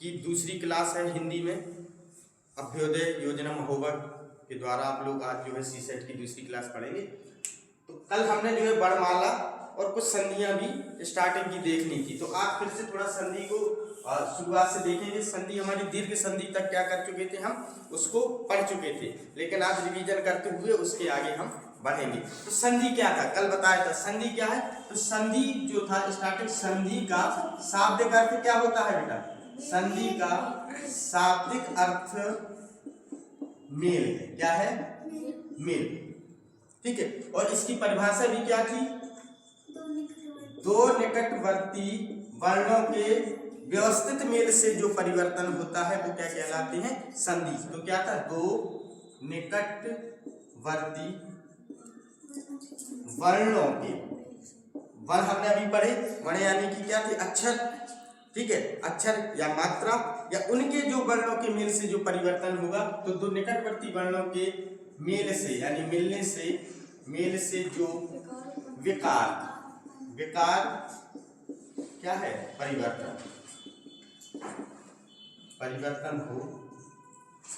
की दूसरी क्लास है हिंदी में। अभ्युदय योजना महोबा के द्वारा आप लोग आज जो है सीसेट की दूसरी क्लास पढ़ेंगे। तो कल हमने जो है वर्णमाला और कुछ संधियां भी स्टार्टिंग की देख ली थी, तो आज फिर से थोड़ा संधि को शुरुआत से देखेंगे। संधि हमारी दीर्घ संधि तक क्या कर चुके थे, हम उसको पढ़ चुके थे, लेकिन आज रिवीजन करते हुए उसके आगे हम बढ़ेंगे। तो संधि क्या था, कल बताया था संधि क्या है। तो संधि जो था स्टार्टिंग, संधि का शाब्दिक अर्थ क्या होता है बेटा, संधि का शाब्दिक अर्थ मेल है। क्या है, मेल, ठीक है। और इसकी परिभाषा भी क्या थी, दो निकटवर्ती वर्णों के व्यवस्थित मेल से जो परिवर्तन होता है वो क्या कहलाते हैं, संधि। तो क्या था, दो निकटवर्ती वर्णों के, वर्ण हमने अभी पढ़े, वर्ण यानी कि क्या थे, अक्षर, ठीक है, अक्षर या मात्रा या उनके जो वर्णों के मेल से जो परिवर्तन होगा। तो दो निकटवर्ती वर्णों के मेल से यानी मिलने से, मेल से जो विकार, विकार क्या है, परिवर्तन, परिवर्तन हो,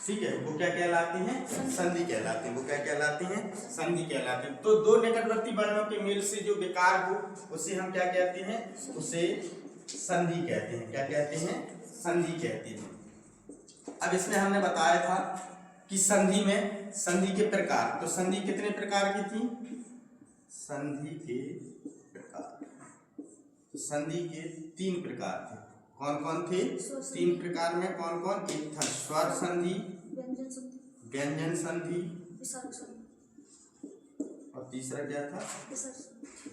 ठीक है, वो क्या कहलाती हैं, संधि कहलाती हैं। वो क्या कहलाती हैं, संधि कहलाती हैं। तो दो निकटवर्ती वर्णों के मेल से जो विकार हो उसे हम क्या कहते हैं, उसे संधि कहते हैं। क्या कहते हैं, संधि कहते हैं। अब इसमें हमने बताया था कि संधि में, संधि के प्रकार, तो संधि कितने प्रकार की थी, संधि के प्रकार, तो संधि के तीन प्रकार थे। कौन कौन थे, तीन प्रकार में कौन कौन, एक था स्वर संधि, व्यंजन संधि, और तीसरा क्या था,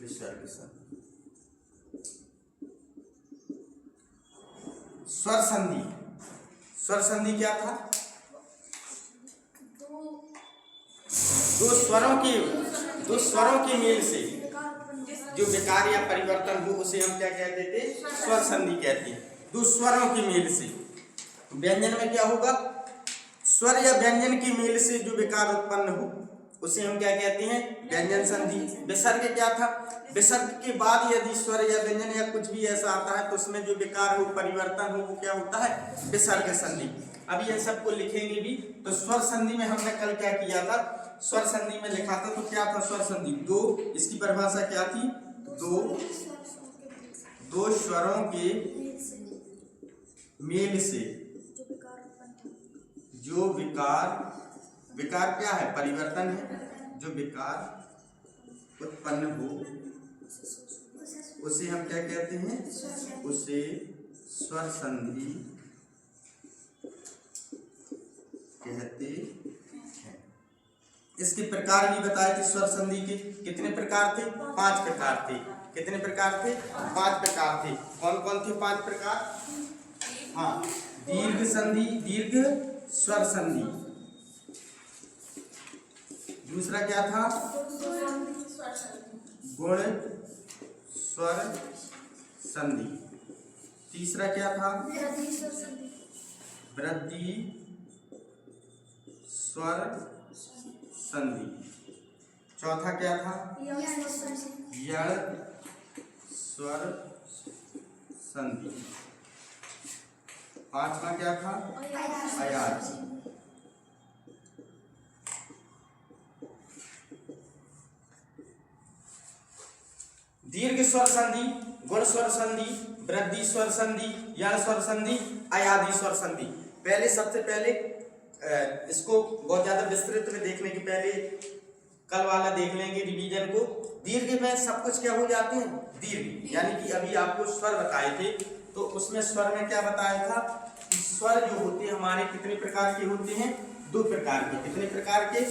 विसर्ग संधि। स्वर संधि, स्वर संधि क्या था, दो स्वरों के मेल से जो विकार या परिवर्तन हो उसे हम क्या कहते थे, स्वर संधि कहते हैं। दो स्वरों के मेल से, व्यंजन में क्या होगा, स्वर या व्यंजन के मेल से जो विकार उत्पन्न हो उसे हम क्या कहते हैं, व्यंजन संधि। विसर्ग क्या था, विसर्ग के बाद यदि स्वर या व्यंजन या कुछ भी ऐसा आता है तो उसमें जो विकार हो, परिवर्तन हो, वो क्या होता है, विसर्ग संधि। अभी इन सबको लिखेंगे भी। तो स्वर संधि में हमने कल क्या किया था, स्वर संधि में लिखा था, तो क्या था स्वर संधि, दो, इसकी परिभाषा क्या थी, दो स्वरों के मेल से जो विकार, विकार क्या है, परिवर्तन है, जो विकार उत्पन्न हो उसे हम क्या कहते हैं, उसे स्वर संधि कहते हैं। इसके प्रकार भी बताए थे, स्वर संधि के कितने प्रकार थे, 5 प्रकार थे। कितने प्रकार थे, 5 प्रकार थे। कौन कौन थे 5 प्रकार, हाँ, दीर्घ संधि, दीर्घ स्वर संधि, दूसरा क्या था, गुण स्वर संधि, तीसरा क्या था, वृद्धि स्वर संधि, चौथा क्या था, यण स्वर संधि, पांचवा क्या था, अयाज। दीर्घ स्वर संधि, गुण स्वर संधि, वृद्धि स्वर संधि, यण स्वर संधि, अयादि स्वर संधि। पहले सबसे पहले इसको बहुत ज्यादा विस्तृत में देखने के पहले कल वाला देख लेंगे रिवीजन को। दीर्घ में सब कुछ क्या हो जाते हैं, दीर्घ, यानी कि अभी आपको स्वर बताए थे, तो उसमें स्वर में क्या बताया था कि स्वर जो होते हैं हमारे कितने प्रकार के होते हैं, 2 प्रकार के। कितने प्रकार के,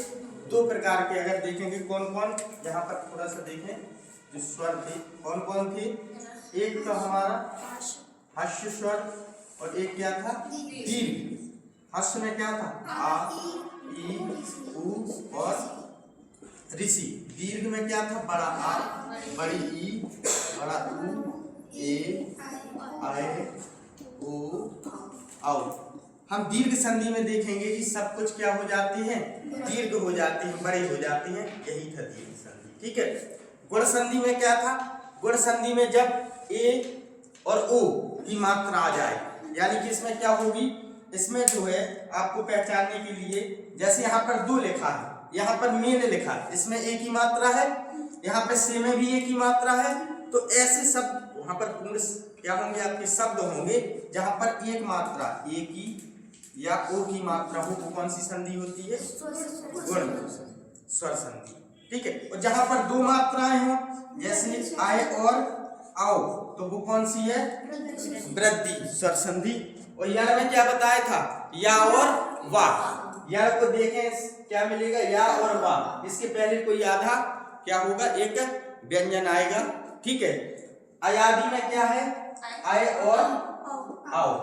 2 प्रकार के। अगर देखेंगे कौन कौन, यहाँ पर थोड़ा सा देखें, जो स्वर थे कौन कौन थे, एक तो हमारा हर्ष स्वर और एक क्या था, दीर्घ। हर्ष में क्या था, आ, ई, उ और ऋषि। दीर्घ में क्या था, बड़ा आ, बड़ी ई, बड़ा उ, ए, आए, ओ, आओ। हम दीर्घ संधि में देखेंगे कि सब कुछ क्या हो जाती है, दीर्घ हो जाती है, बड़ी हो जाती है, यही था दीर्घ संधि, ठीक है। गुण संधि में क्या था, गुण संधि में जब ए और ओ की मात्रा आ जाए, यानी कि इसमें क्या होगी, इसमें जो है आपको पहचानने के लिए, जैसे यहाँ पर 2 लिखा है, यहाँ पर मेन लिखा है, इसमें एक ही मात्रा है, यहाँ पे से में भी एक ही मात्रा है, तो ऐसे सब वहां पर पूर्ण क्या होंगे, आपके शब्द होंगे जहां पर एक मात्रा एक ही या ओ की मात्रा हो, वो कौन सी संधि होती है, गुण स्वर संधि। ठीक है, और जहां पर 2 मात्राएं हो, जैसे आए और आओ, तो वो कौन सी है, वृद्धि स्वर संधि। और यहाँ में क्या बताया था, या और वाह, या को देखें क्या मिलेगा, या और वाह, इसके पहले कोई आधा क्या होगा, एक व्यंजन आएगा। ठीक है, अयादि में क्या है, आए और आओ,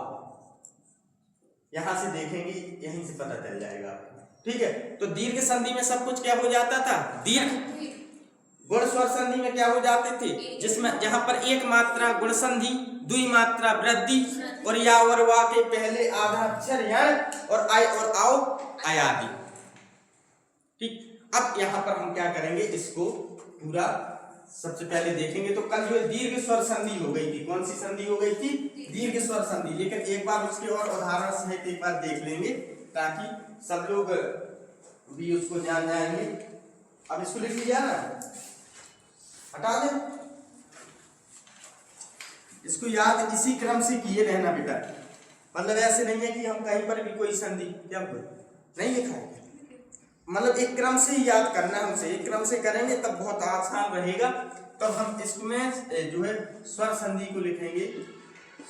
यहां से देखेंगे, यहीं से पता चल जाएगा आपको। ठीक है, तो दीर्घ संधि में सब कुछ क्या हो जाता था, दीर्घ। गुण स्वर संधि में क्या हो जाते थे, जिसमें जहां पर एक मात्रा गुण संधि, 2 मात्रा वृद्धि, और या और वा के पहले आधा अक्षर यण, और आय और आओ अयादि। ठीक, अब यहां पर हम क्या करेंगे, इसको पूरा सबसे पहले देखेंगे। तो कल जो दीर्घ स्वर संधि हो गई थी, कौन सी संधि हो गई थी, दीर्घ स्वर संधि। लेकिन एक बार उसके और उदाहरण सहित एक बार देख लेंगे, ताकि सब लोग भी उसको जान जाएंगे। अब इसको लिख लिया ना, हटा दे, इसको याद इसी क्रम से किए रहना बेटा। मतलब ऐसे नहीं है कि हम कहीं पर भी कोई संधि क्या नहीं लिखा है, मतलब एक क्रम से ही याद करना है हमसे, एक क्रम से करेंगे तब बहुत आसान रहेगा। तब हम इसमें जो है स्वर संधि को लिखेंगे,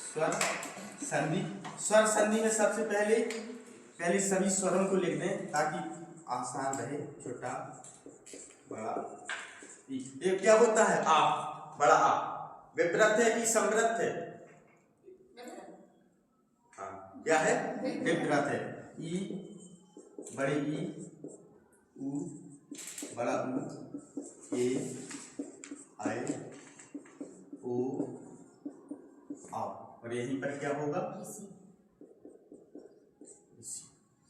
स्वर संधि। स्वर संधि में सबसे पहले सभी स्वरों को लिख दें ताकि आसान रहे, छोटा बड़ा। ये क्या होता है, आ, बड़ा आ, विवृत है कि समृत है, हाँ क्या है, विवृत है। ई बड़ी ई, ऊ बड़ा ऊ, ए आए ओ आओ, और यहीं पर क्या होगा,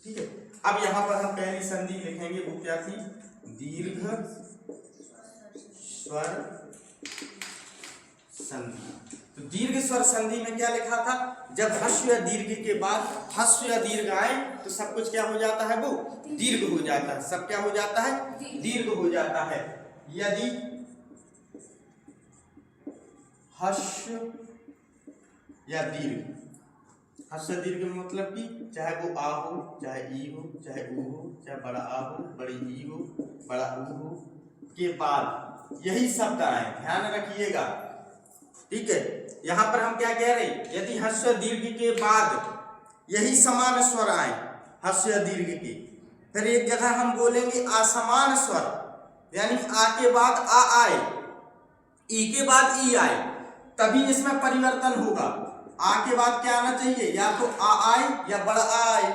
ठीक है। अब यहाँ पर हम पहली संधि लिखेंगे, वो क्या थी, दीर्घ स्वर संधि। तो दीर्घ स्वर संधि में क्या लिखा था, जब ह्रस्व या दीर्घ के बाद ह्रस्व या दीर्घ आए तो सब कुछ क्या हो जाता है, वो दीर्घ हो जाता है, सब क्या हो जाता है, दीर्घ हो जाता है। यदि ह्रस्व या दीर्घ, ह्रस्व दीर्घ मतलब कि चाहे वो आ हो, चाहे ई हो, चाहे ऊ हो, चाहे बड़ा आ हो, बड़ी ई हो, बड़ा ऊ हो, के बाद यही शब्द आए, ध्यान रखिएगा। ठीक है, यहां पर हम क्या कह रहे हैं, यदि ह्रस्व दीर्घ के बाद यही समान स्वर आए, ह्रस्व दीर्घ के, फिर एक जगह हम बोलेंगे असमान स्वर, यानी आ के बाद आ आए, ई के बाद ई आए, तभी इसमें परिवर्तन होगा। आ के बाद क्या आना चाहिए, या तो आ आए या बड़ा आ आए,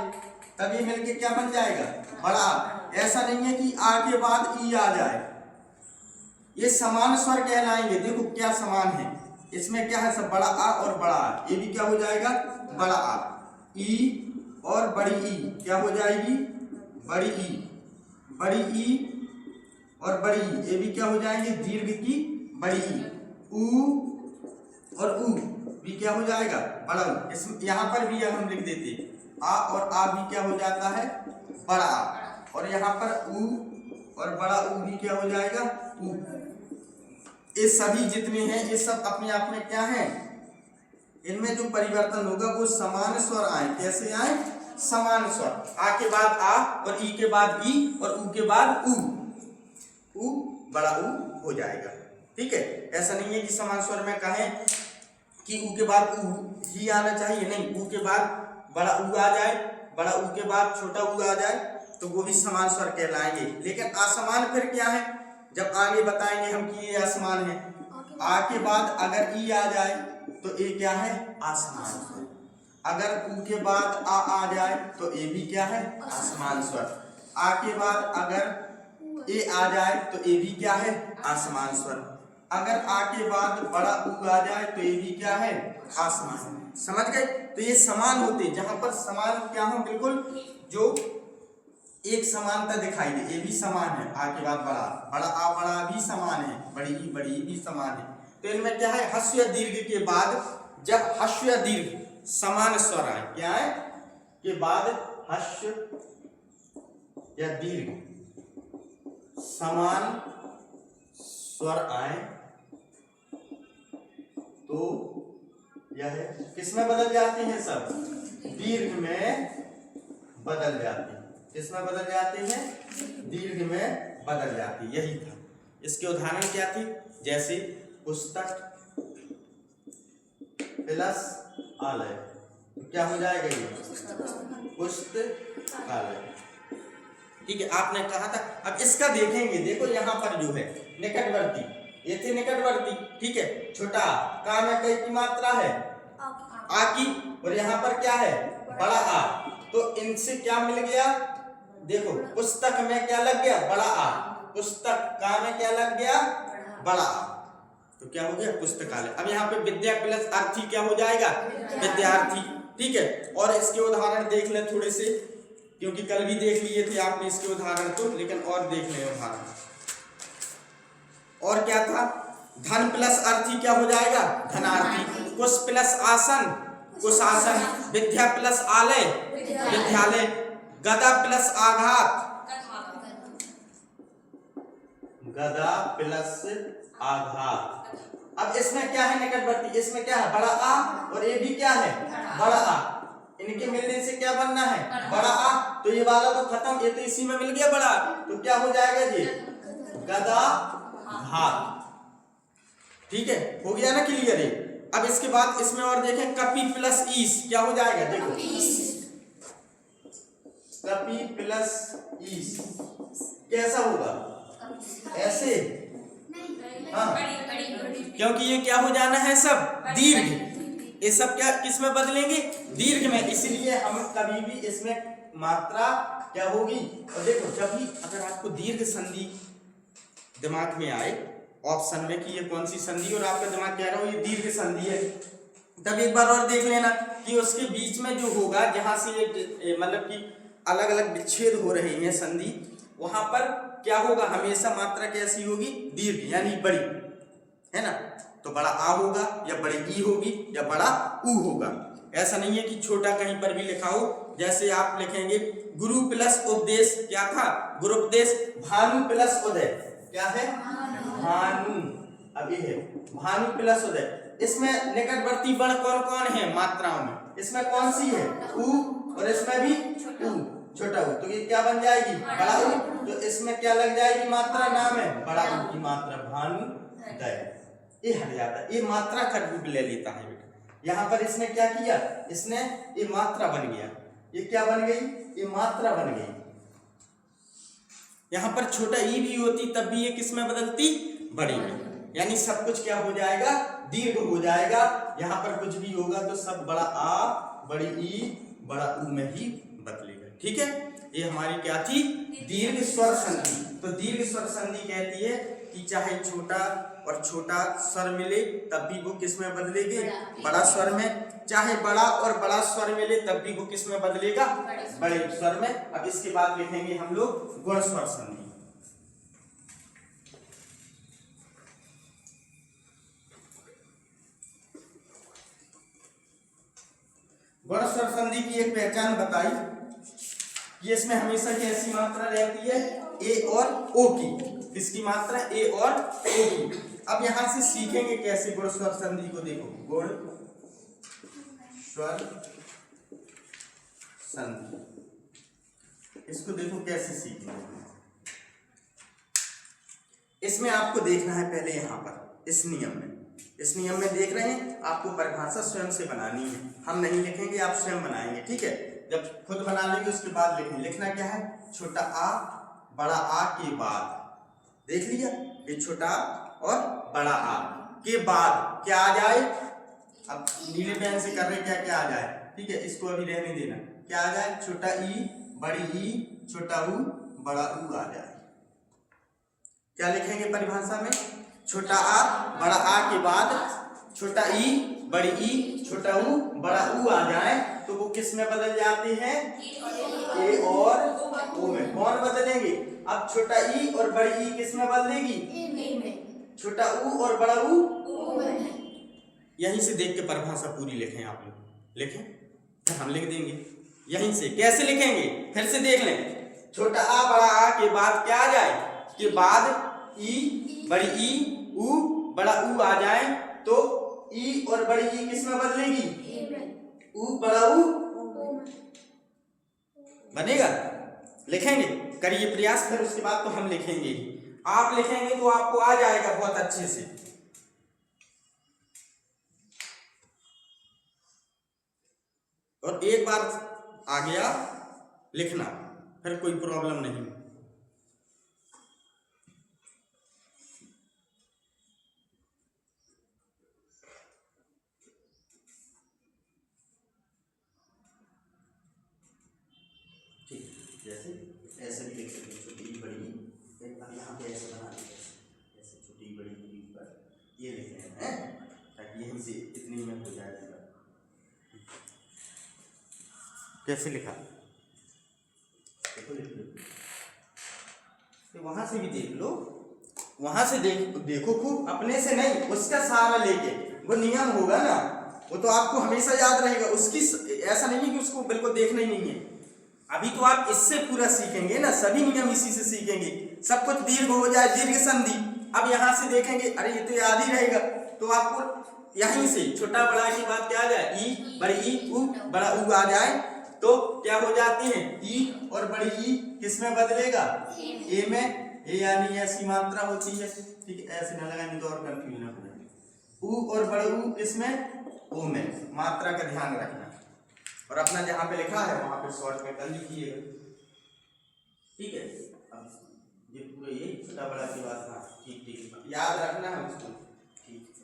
तभी मिलके क्या बन जाएगा, बड़ा। ऐसा नहीं है कि आ के बाद ई आ जाए, ये समान स्वर कहलाएंगे। देखो क्या समान है, इसमें क्या है, सब बड़ा आ और बड़ा आ, ये भी क्या हो जाएगा, बड़ा आ। ई और बड़ी ई क्या हो जाएगी, बड़ी ई, बड़ी ई और बड़ी ई, ये भी क्या हो जाएंगे, दीर्घ की बड़ी ई। ऊ और ऊ भी क्या हो जाएगा, बड़ा ऊ। इसमें यहाँ पर भी हम लिख देते, आ और आ भी क्या हो जाता है, बड़ा आ, और यहाँ पर ऊ और बड़ा ऊ भी क्या हो जाएगा, ऊ। ये सभी जितने हैं ये सब अपने आप में क्या है, इनमें जो परिवर्तन होगा वो समान स्वर आए। कैसे आए, समान स्वर, आ के बाद आ और ई के बाद ई और ऊ के बाद ऊ, ऊ बड़ा ऊ हो जाएगा। ठीक है, ऐसा नहीं है कि समान स्वर में कहें कि ऊ के बाद ऊ ही आना चाहिए, नहीं, ऊ के बाद बड़ा ऊ आ जाए, बड़ा ऊ के बाद छोटा ऊ आ जाए, तो वो भी समान स्वर कहलाएंगे। लेकिन असमान फिर क्या है, जब आगे बताएंगे हम कि ये असमान है। आ के बाद अगर ई आ जाए तो ये क्या है, असमान स्वर। अगर ऊ के बाद आ जाए तो ये भी क्या है, असमान स्वर। आ के बाद अगर ए आ जाए तो ये भी क्या है, असमान स्वर। अगर आ के बाद बड़ा ऊ आ जाए तो ये भी क्या है, असमान। समझ गए, तो ये समान होते हैं, जहां पर समान क्या हो, बिल्कुल जो एक समानता दिखाई दे, ये भी समान है। आ के बाद बड़ा, बड़ा आ बड़ा भी समान है, बड़ी ई भी समान है। तो इनमें क्या है, ह्रस्व दीर्घ के बाद जब ह्रस्व दीर्घ समान स्वर आए। क्या है के बाद हर्ष या दीर्घ समान स्वर आए तो यह किस में बदल जाती हैं? सब दीर्घ में बदल जाती है। किस में बदल जाती हैं? दीर्घ में बदल जाती है। यही था। इसके उदाहरण क्या थे? जैसे पुस्तक प्लस आलय, तो क्या हो जाएगा ये? पुस्तकालय। ठीक है, आपने कहा था। अब इसका देखेंगे, देखो यहाँ पर जो है निकटवर्ती, ये थे निकटवर्ती। ठीक है, छोटा का में कई की मात्रा है? आ की। और यहाँ पर क्या है? बड़ा आ। तो इनसे क्या मिल गया? देखो पुस्तक में क्या लग गया? बड़ा आ। पुस्तक का में क्या लग गया? बड़ा आ। तो क्या हो गया? पुस्तकालय। अब यहाँ पे विद्या प्लस अर्थी क्या हो जाएगा? विद्यार्थी। ठीक है, और इसके उदाहरण देख ले थोड़े से, क्योंकि कल भी देख लिए थे आपने इसके उदाहरण तो, लेकिन और देख ले उदाहरण। और क्या था? धन प्लस अर्थी क्या हो जाएगा? धनार्थी। कुश प्लस आसन, कुशासन। विद्या प्लस आलय, विद्यालय। गदा प्लस आघात, गदा प्लस आघात। अब इसमें क्या है? निकटवर्ती। इसमें क्या है? बड़ा आ। और ये भी क्या है? बड़ा आ। इनके मिलने से क्या बनना है? बड़ा आ। तो ये वाला तो खत्म, ये तो इसी में मिल गया बड़ा। तो क्या हो जाएगा जी? गदा घात। ठीक है, हो गया ना क्लियर है? अब इसके बाद इसमें और देखें, कपि प्लस ईस क्या हो जाएगा? देखो कपि प्लस ईस कैसा होगा? ऐसे। हाँ, क्योंकि ये क्या हो जाना है? सब दीर्घ। ये सब क्या किस में बदलेंगे? दीर्घ में। इसलिए हम कभी भी इसमें मात्रा क्या होगी? और देखो जब भी अगर आपको दीर्घ संधि दिमाग में आए ऑप्शन में कि ये कौन सी संधि, और आपका दिमाग कह रहा हो ये दीर्घ संधि है, तब एक बार और देख लेना कि उसके बीच में जो होगा, जहां से ये मतलब कि अलग अलग विच्छेद हो रहे हैं संधि, वहां पर क्या होगा? हमेशा मात्रा कैसी होगी? दीर्घ, यानी बड़ी, है ना? तो बड़ा आ होगा या बड़ी ई होगी या बड़ा ऊ होगा। ऐसा नहीं है कि छोटा कहीं पर भी लिखा हो। जैसे आप लिखेंगे गुरु प्लस उपदेश, क्या था? गुरुपदेश। भानु प्लस उदय, क्या है? भानु। अब ये है भानु प्लस उदय। इसमें निकटवर्ती वर्ण कौन कौन है मात्राओं में? इसमें कौन सी है? ऊ। और इसमें भी ऊ, छोटा ऊ। तो ये क्या बन जाएगी? बड़ा ऊ। तो इसमें क्या लग जाएगी मात्रा? नाम है बड़ा ऊ की मात्रा, भानु दय। ये हट जाता है, ये मात्रा का रूप ले लेता है बेटा। यहाँ पर इसने क्या किया? इसने ये मात्रा बन गया। ये क्या बन गई? ये मात्रा बन गई। यहाँ पर छोटा ई भी होती तब भी ये किस में बदलती? बड़ी में। यानी सब कुछ क्या हो जाएगा? दीर्घ हो जाएगा। यहाँ पर कुछ भी होगा तो सब बड़ा आ, बड़ी ई, बड़ा ऊ में ही बदलेगा। ठीक है, ये हमारी क्या थी? दीर्घ स्वर संधि। तो दीर्घ स्वर संधि कहती है कि चाहे छोटा और छोटा स्वर मिले तब भी वो किस में बदलेगी? बड़ा स्वर में। चाहे बड़ा और बड़ा स्वर मिले तब भी वो किस में बदलेगा? बड़े स्वर में। अब इसके बाद लिखेंगे हम लोग गुण स्वर संधि। गुण स्वर संधि की एक पहचान बताई कि इसमें हमेशा कैसी मात्रा रहती है? ए और ओ की। किसकी मात्रा? ए और ओ की। अब यहां से सीखेंगे कैसे गुण स्वर संधि को। देखो गुण स्वर संधि, इसको देखो कैसे सीखेंगे। इसमें आपको देखना है पहले यहाँ पर इस नियम में देख रहे हैं, आपको परिभाषा स्वयं से बनानी है। हम नहीं लिखेंगे, आप स्वयं बनाएंगे। ठीक है, जब खुद बना लेंगे उसके बाद लिखेंगे। लिखना क्या है? छोटा आ बड़ा आ के बाद। देख लिया, ये छोटा और बड़ा आ के बाद क्या आ जाए? अब नीले पेन से कर रहे क्या क्या आ जाए? ठीक है, इसको अभी रहने देना। क्या आ जाए? छोटा ई, बड़ी ई, छोटा ऊ, बड़ा ऊ आ जाए। क्या लिखेंगे परिभाषा में? छोटा आ बड़ा आ के बाद छोटा ई, बड़ी ई, छोटा ऊ, बड़ा ऊ आ जाए तो वो किस में बदल जाते हैं? ए और ओ में। कौन बदलेंगे? अब छोटा ई और बड़ी ई किस में बदलेगी? ए में। छोटा ऊ और बड़ा ऊ। यहीं से देख के परिभाषा पूरी लिखें आप लोग। लिखें, तो हम लिख देंगे यहीं से। कैसे लिखेंगे फिर से देख लें। छोटा आ बड़ा आ के बाद क्या आ जाए, के बाद ई बड़ी ई ऊ बड़ा ऊ आ जाए तो ई और बड़ी ई किस में बदलेगी, ऊ बड़ा ऊ बनेगा। लिखेंगे, करिए प्रयास, फिर उसके बाद तो हम लिखेंगे। आप लिखेंगे तो आपको आ जाएगा बहुत अच्छे से। और एक बार आ गया लिखना, फिर कोई प्रॉब्लम नहीं। ठीक, जैसे ऐसे भी लिख सकते हैं, छोटी बड़ी। अब यहाँ पे ऐसे बना देते हैं, ऐसे छोटी बड़ी पर ये लिख रहे हैं ताकि यहीं से इतनी में हो जाएगा। कैसे लिखा देखो, लिख लो, तो वहां से भी देख लो, वहां से देखो खूब, अपने से नहीं, उसका सहारा लेके। वो नियम होगा ना, वो तो आपको हमेशा याद रहेगा। उसकी ऐसा नहीं है कि उसको बिल्कुल देखना ही नहीं है। अभी तो आप इससे पूरा सीखेंगे ना, सभी नियम इसी से सीखेंगे। सब कुछ दीर्घ हो जाए, दीर्घ संधि। अब यहाँ से देखेंगे, अरे ये तो याद ही रहेगा, तो आपको यहीं से छोटा बड़ा की बात क्या आ जाए, ई बड़ी ई ऊ बड़ा ऊ आ जाए तो क्या हो जाती है, ई और बड़ी ई किस में बदलेगा, ए में। ए यानी ऐसी मात्रा होती है, ठीक है, ऐसे ना लगाएंगे तो और कंफ्यूजन हो जाएगा। ऊ और बड़े ऊ किसमें, ओ में। मात्रा का ध्यान रखना, और अपना जहां पे लिखा है वहां पे शॉर्ट में कर लिखिएगा, ठीक है। अब ये पूरे ये छोटा बड़ा की बात, हाँ ठीक ठीक याद रखना है उसको, ठीक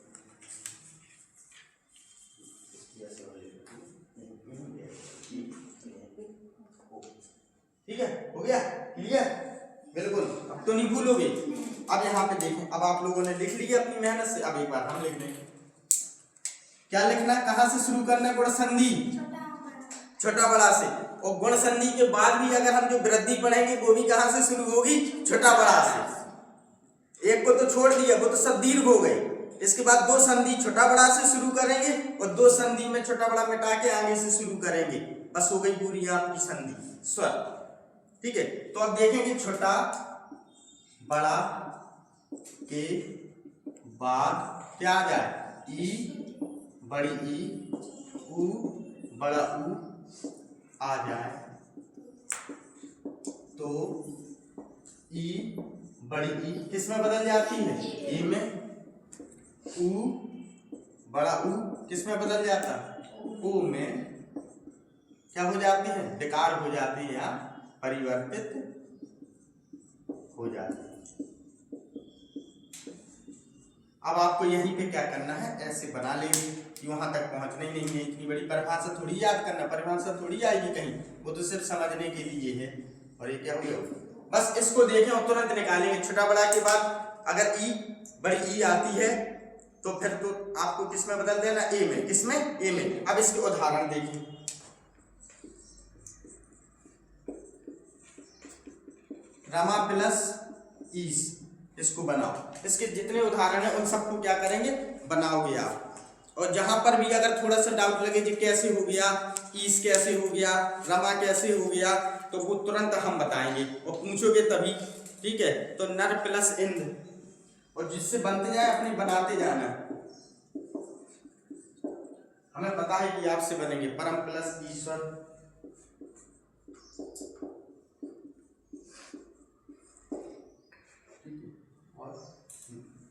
ठीक है, हो गया क्लियर, बिल्कुल। अब तो नहीं भूलोगे। अब यहाँ पे देखें, अब आप लोगों ने लिख लिया अपनी मेहनत से, अब एक बार हम लिख देंगे। क्या लिखना, कहाँ से शुरू करना है, गुण संधि छोटा बड़ा से। और गुण संधि के बाद भी अगर हम जो वृद्धि पढ़ेंगे वो भी कहाँ से शुरू होगी, छोटा बड़ा से। एक को तो छोड़ दिया, वो तो सब दीर्घ हो गए। इसके बाद दो संधि छोटा बड़ा से शुरू करेंगे, और दो संधि में छोटा बड़ा मिटा के आगे से शुरू करेंगे, बस हो गई पूरी आपकी संधि स्वर, ठीक है। तो अब देखेंगे, छोटा बड़ा के बाद क्या आ जाए, ई बड़ी ई ऊ बड़ा ऊ आ जाए तो ई बड़ी ई किस में बदल जाती है, ई में। ऊ बड़ा ऊ किस में बदल जाता है, ऊ में। क्या हो जाती है, विकार हो जाती है या परिवर्तित हो जाती है। अब आपको यहीं पे क्या करना है, ऐसे बना लेंगे कि वहां तक पहुंचना ही नहीं है। इतनी बड़ी परिभाषा थोड़ी याद करना, परिभाषा थोड़ी आएगी कहीं, वो तो सिर्फ समझने के लिए है। और ये क्या हो गया, बस इसको देखें और तुरंत निकालेंगे। छोटा बड़ा के बाद अगर ई बड़ी ई आती है तो फिर तो आपको किस में बदल देना, ए में। किस में, ए में। अब इसके उदाहरण देखिए, रमा प्लस ईस, इसको बनाओ। इसके जितने उदाहरण हैं उन सबको क्या करेंगे, बनाओगे आप। और जहां पर भी अगर थोड़ा सा डाउट लगे कि कैसे हो गया, ईस कैसे हो गया, रमा कैसे हो गया, तो वो तुरंत हम बताएंगे और पूछोगे तभी, ठीक है। तो नर प्लस इंद्र, और जिससे बनते जाए अपनी बनाते जाना। हमें पता है कि आपसे बनेंगे। परम प्लस ईश्वर,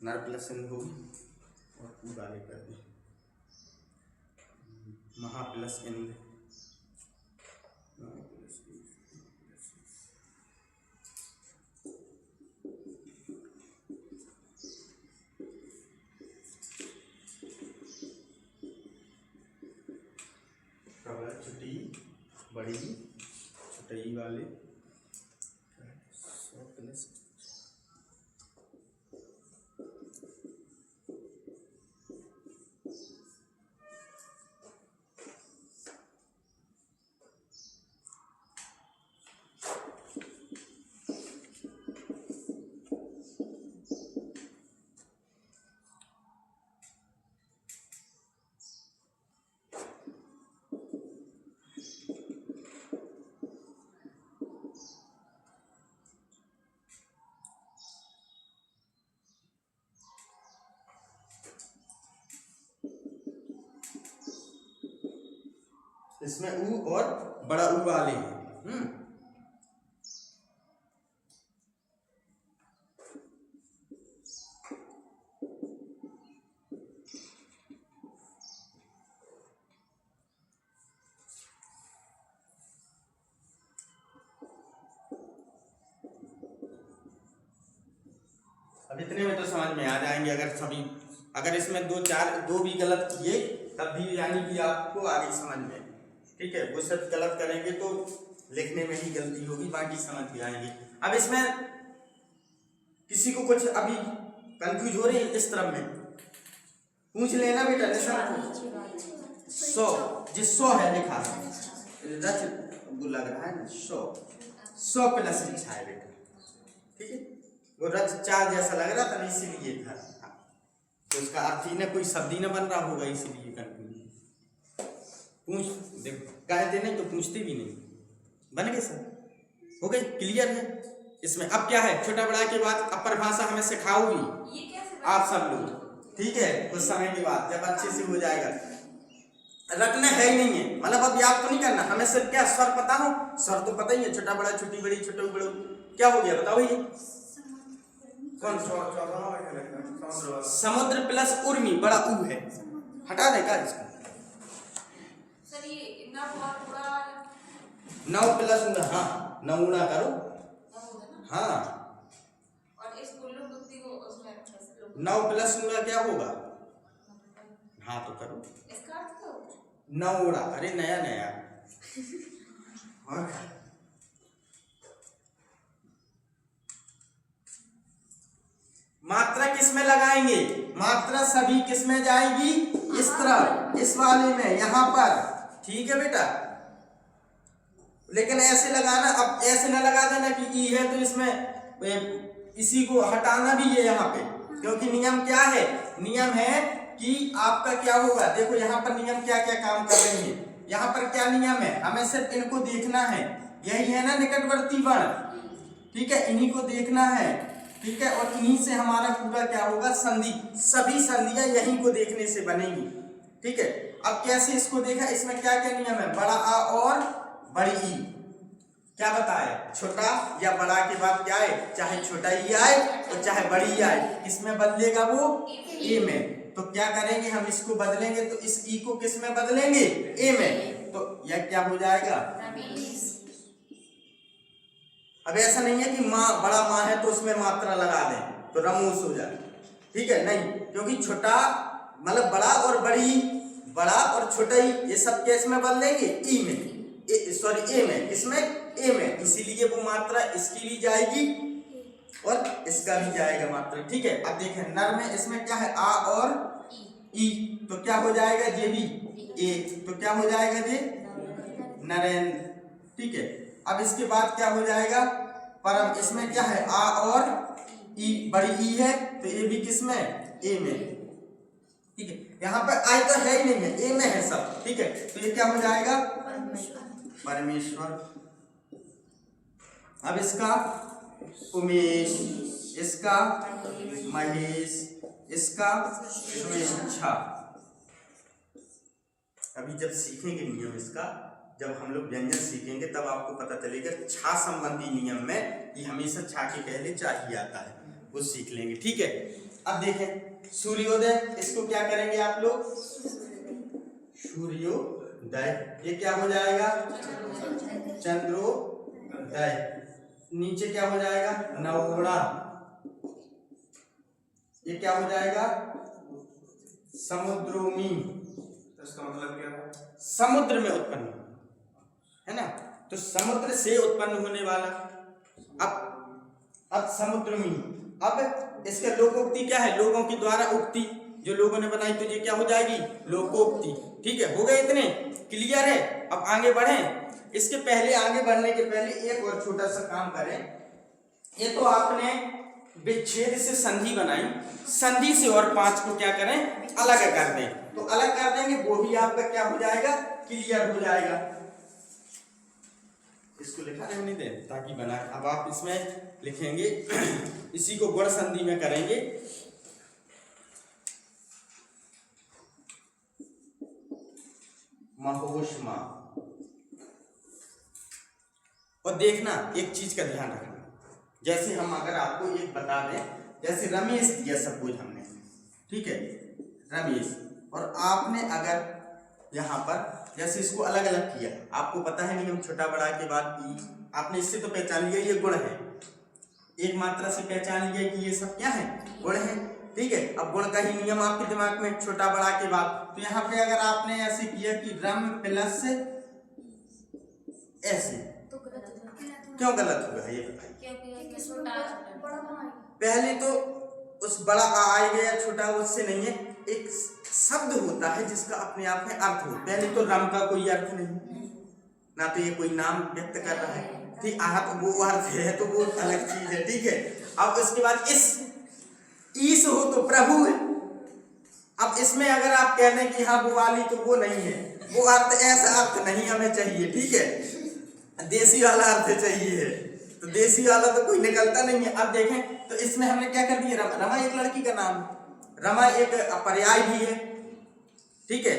नर प्लस इंद्र होगी, और पूरा लेकर दे महा प्लस इंद्र, छोटी बड़ी छोटी वाले प्लस इसमें ऊ और बड़ा ऊ वाले हैं। अब इतने में तो समझ में आ जाएंगे। अगर इसमें दो भी गलत किए तब भी यानी कि आपको आगे समझ में, ठीक है। वो सब गलत करेंगे तो लिखने में ही गलती होगी, बाकी समझ में आएंगे। अब इसमें किसी को कुछ अभी कंफ्यूज हो रही है इस तरफ में, पूछ लेना बेटा। निशान 100 है लिखा है, वो लग रहा है ना 100 प्लस लिखा है बेटा, ठीक है। वो रच 4 जैसा लग रहा था ना, इसीलिए था। तो उसका अर्थ ही ना कोई शब्द ही ना बन रहा होगा, इसीलिए कंफ्यूज। पूछ देखो, कहते नहीं तो पूछते भी नहीं। बन गए सर, हो गए, क्लियर है। इसमें अब क्या है, छोटा बड़ा के बाद अब परिभाषा हमें सिखाओगी आप सब लोग, ठीक है। कुछ समय के बाद जब अच्छे से हो जाएगा, रटना है ही नहीं है, मतलब अब याद तो नहीं करना हमें। सिर्फ क्या स्वर पता हो, स्वर तो पता ही है, छोटा बड़ा छोटी बड़ी छोटा बड़ा। क्या हो गया बताओ ये कौन? समुद्र प्लस उर्मी, बड़ा ऊ है, हटा दे का इसको। सर ये नौ प्लस उना, हाँ नौना करो, हाँ। और इस कुल्लू बुद्धि को उसमें 9 प्लस उना क्या होगा? हाँ तो करो, इसका अर्थ क्या होता है? नौड़ा, अरे नया नया। मात्रा किस में लगाएंगे? मात्रा सभी किस में जाएगी? इस तरफ, इस वाले में, यहां पर, ठीक है बेटा। लेकिन ऐसे लगाना, अब ऐसे ना लगा देना कि ई है तो इसमें इसी को हटाना भी है यहाँ पे, क्योंकि नियम क्या है? नियम है कि आपका क्या होगा, देखो यहाँ पर नियम क्या क्या काम कर रहे हैं। यहाँ पर क्या नियम है, हमें सिर्फ इनको देखना है, यही है ना निकटवर्ती वर्ण, ठीक है। इन्हीं को देखना है, ठीक है। और इन्हीं से हमारा पूरा क्या होगा, संधि, सभी संधियां यहीं को देखने से बनेगी, ठीक है। अब कैसे इसको देखा, इसमें क्या क्या नियम है? बड़ा आ और बड़ी ई, क्या बताए? छोटा या बड़ा के बाद क्या है, चाहे छोटा ई आए और चाहे बड़ी ई आए, किसमें बदलेगा वो? ए में। तो क्या करेंगे हम, इसको बदलेंगे तो इस ई को किस में बदलेंगे? ए में। तो यह क्या हो जाएगा? अब ऐसा नहीं है कि माँ, बड़ा माँ है तो उसमें मात्रा लगा दें तो रमूस हो जाए, ठीक है, नहीं। क्योंकि छोटा मतलब बड़ा और बड़ी, बड़ा और छोटा ही, ये सब केस में बदलेंगे ई में, सॉरी ए में, इसमें ए में, इसीलिए वो मात्रा इसकी भी जाएगी और इसका भी जाएगा मात्रा, ठीक है। अब देखें नर में, इसमें क्या है, आ और ई, तो क्या हो जाएगा? जे भी ए, तो क्या हो जाएगा? जे नरेंद्र, ठीक है। अब इसके बाद क्या हो जाएगा? परम, इसमें क्या है, आ और ई, बड़ी ई है तो ये भी किसमें? ए में, ठीक है। यहाँ पर आई तो है ही नहीं है, ए में है सब, ठीक है। तो ये क्या हो जाएगा? परमेश्वर। अब इसका उमेश, इसका महेश, इसका स्वेच्छा। अभी जब सीखेंगे नियम इसका, जब हम लोग व्यंजन सीखेंगे तब आपको पता चलेगा छा संबंधी नियम में कि हमेशा छा के पहले चा ही आता है, वो सीख लेंगे, ठीक है। अब देखें सूर्योदय, इसको क्या करेंगे आप लोग? सूर्योदय, ये क्या हो जाएगा? चंद्रोदय। नीचे क्या हो जाएगा? नवोड़ा, ये क्या हो जाएगा? समुद्रोमी। इसका मतलब क्या है? समुद्र में उत्पन्न, है ना, तो समुद्र से उत्पन्न होने वाला। अब समुद्रमी, अब इसका लोकोक्ति क्या है? लोगों के द्वारा उक्ति, जो लोगों ने बनाई, तो ये क्या हो जाएगी? लोकोक्ति, ठीक है। हो गए इतने, क्लियर है। अब आगे बढ़ें। इसके पहले, आगे बढ़ने के पहले एक और छोटा सा काम करें। ये तो आपने विच्छेद से संधि बनाई, संधि से और 5 को क्या करें? अलग कर दें। तो अलग कर देंगे, वो भी आपका क्या हो जाएगा? क्लियर हो जाएगा। इसको लिखा रहने दें ताकि बना। अब आप इसमें लिखेंगे, इसी को गुण संधि में करेंगे। महोष्मा, और देखना एक चीज का ध्यान रखना, जैसे हम अगर आपको एक बता दें, जैसे रमेश दिया सपोज हमने, ठीक है रमेश, और आपने अगर यहाँ पर जैसे इसको अलग अलग किया, आपको पता है नियम छोटा बड़ा के बाद ई, आपने इससे तो पहचान लिया ये गुण है, एक मात्रा से पहचान लिया कि ये सब क्या है, गुण है, ठीक है। अब गुण का ही नियम आपके दिमाग में छोटा बड़ा के बाद, तो यहाँ पे अगर आपने ऐसे किया कि रम प्लस ऐसे, क्यों गलत होगा ये बताइए। पहले तो उस बड़ा आ आएगा या छोटा, उससे नहीं है, एक शब्द होता है जिसका अपने आप में अर्थ हो। पहले तो रम का कोई अर्थ नहीं, ना तो ये कोई नाम व्यक्त कर रहा है, ठीक, आहत वो अर्थ है तो वो अलग चीज है, ठीक है। अब इसके बाद ईस हो तो प्रभु है। अब इसमें अगर आप कह दें कि हाँ वो वाली, तो वो नहीं है, वो अर्थ ऐसा अर्थ नहीं हमें चाहिए, ठीक है, देसी वाला अर्थ चाहिए, तो देसी वाला तो कोई निकलता नहीं है। अब देखें तो इसमें हमने क्या कर दिया, रमा एक लड़की का नाम, रमा एक पर्याय भी है, ठीक है,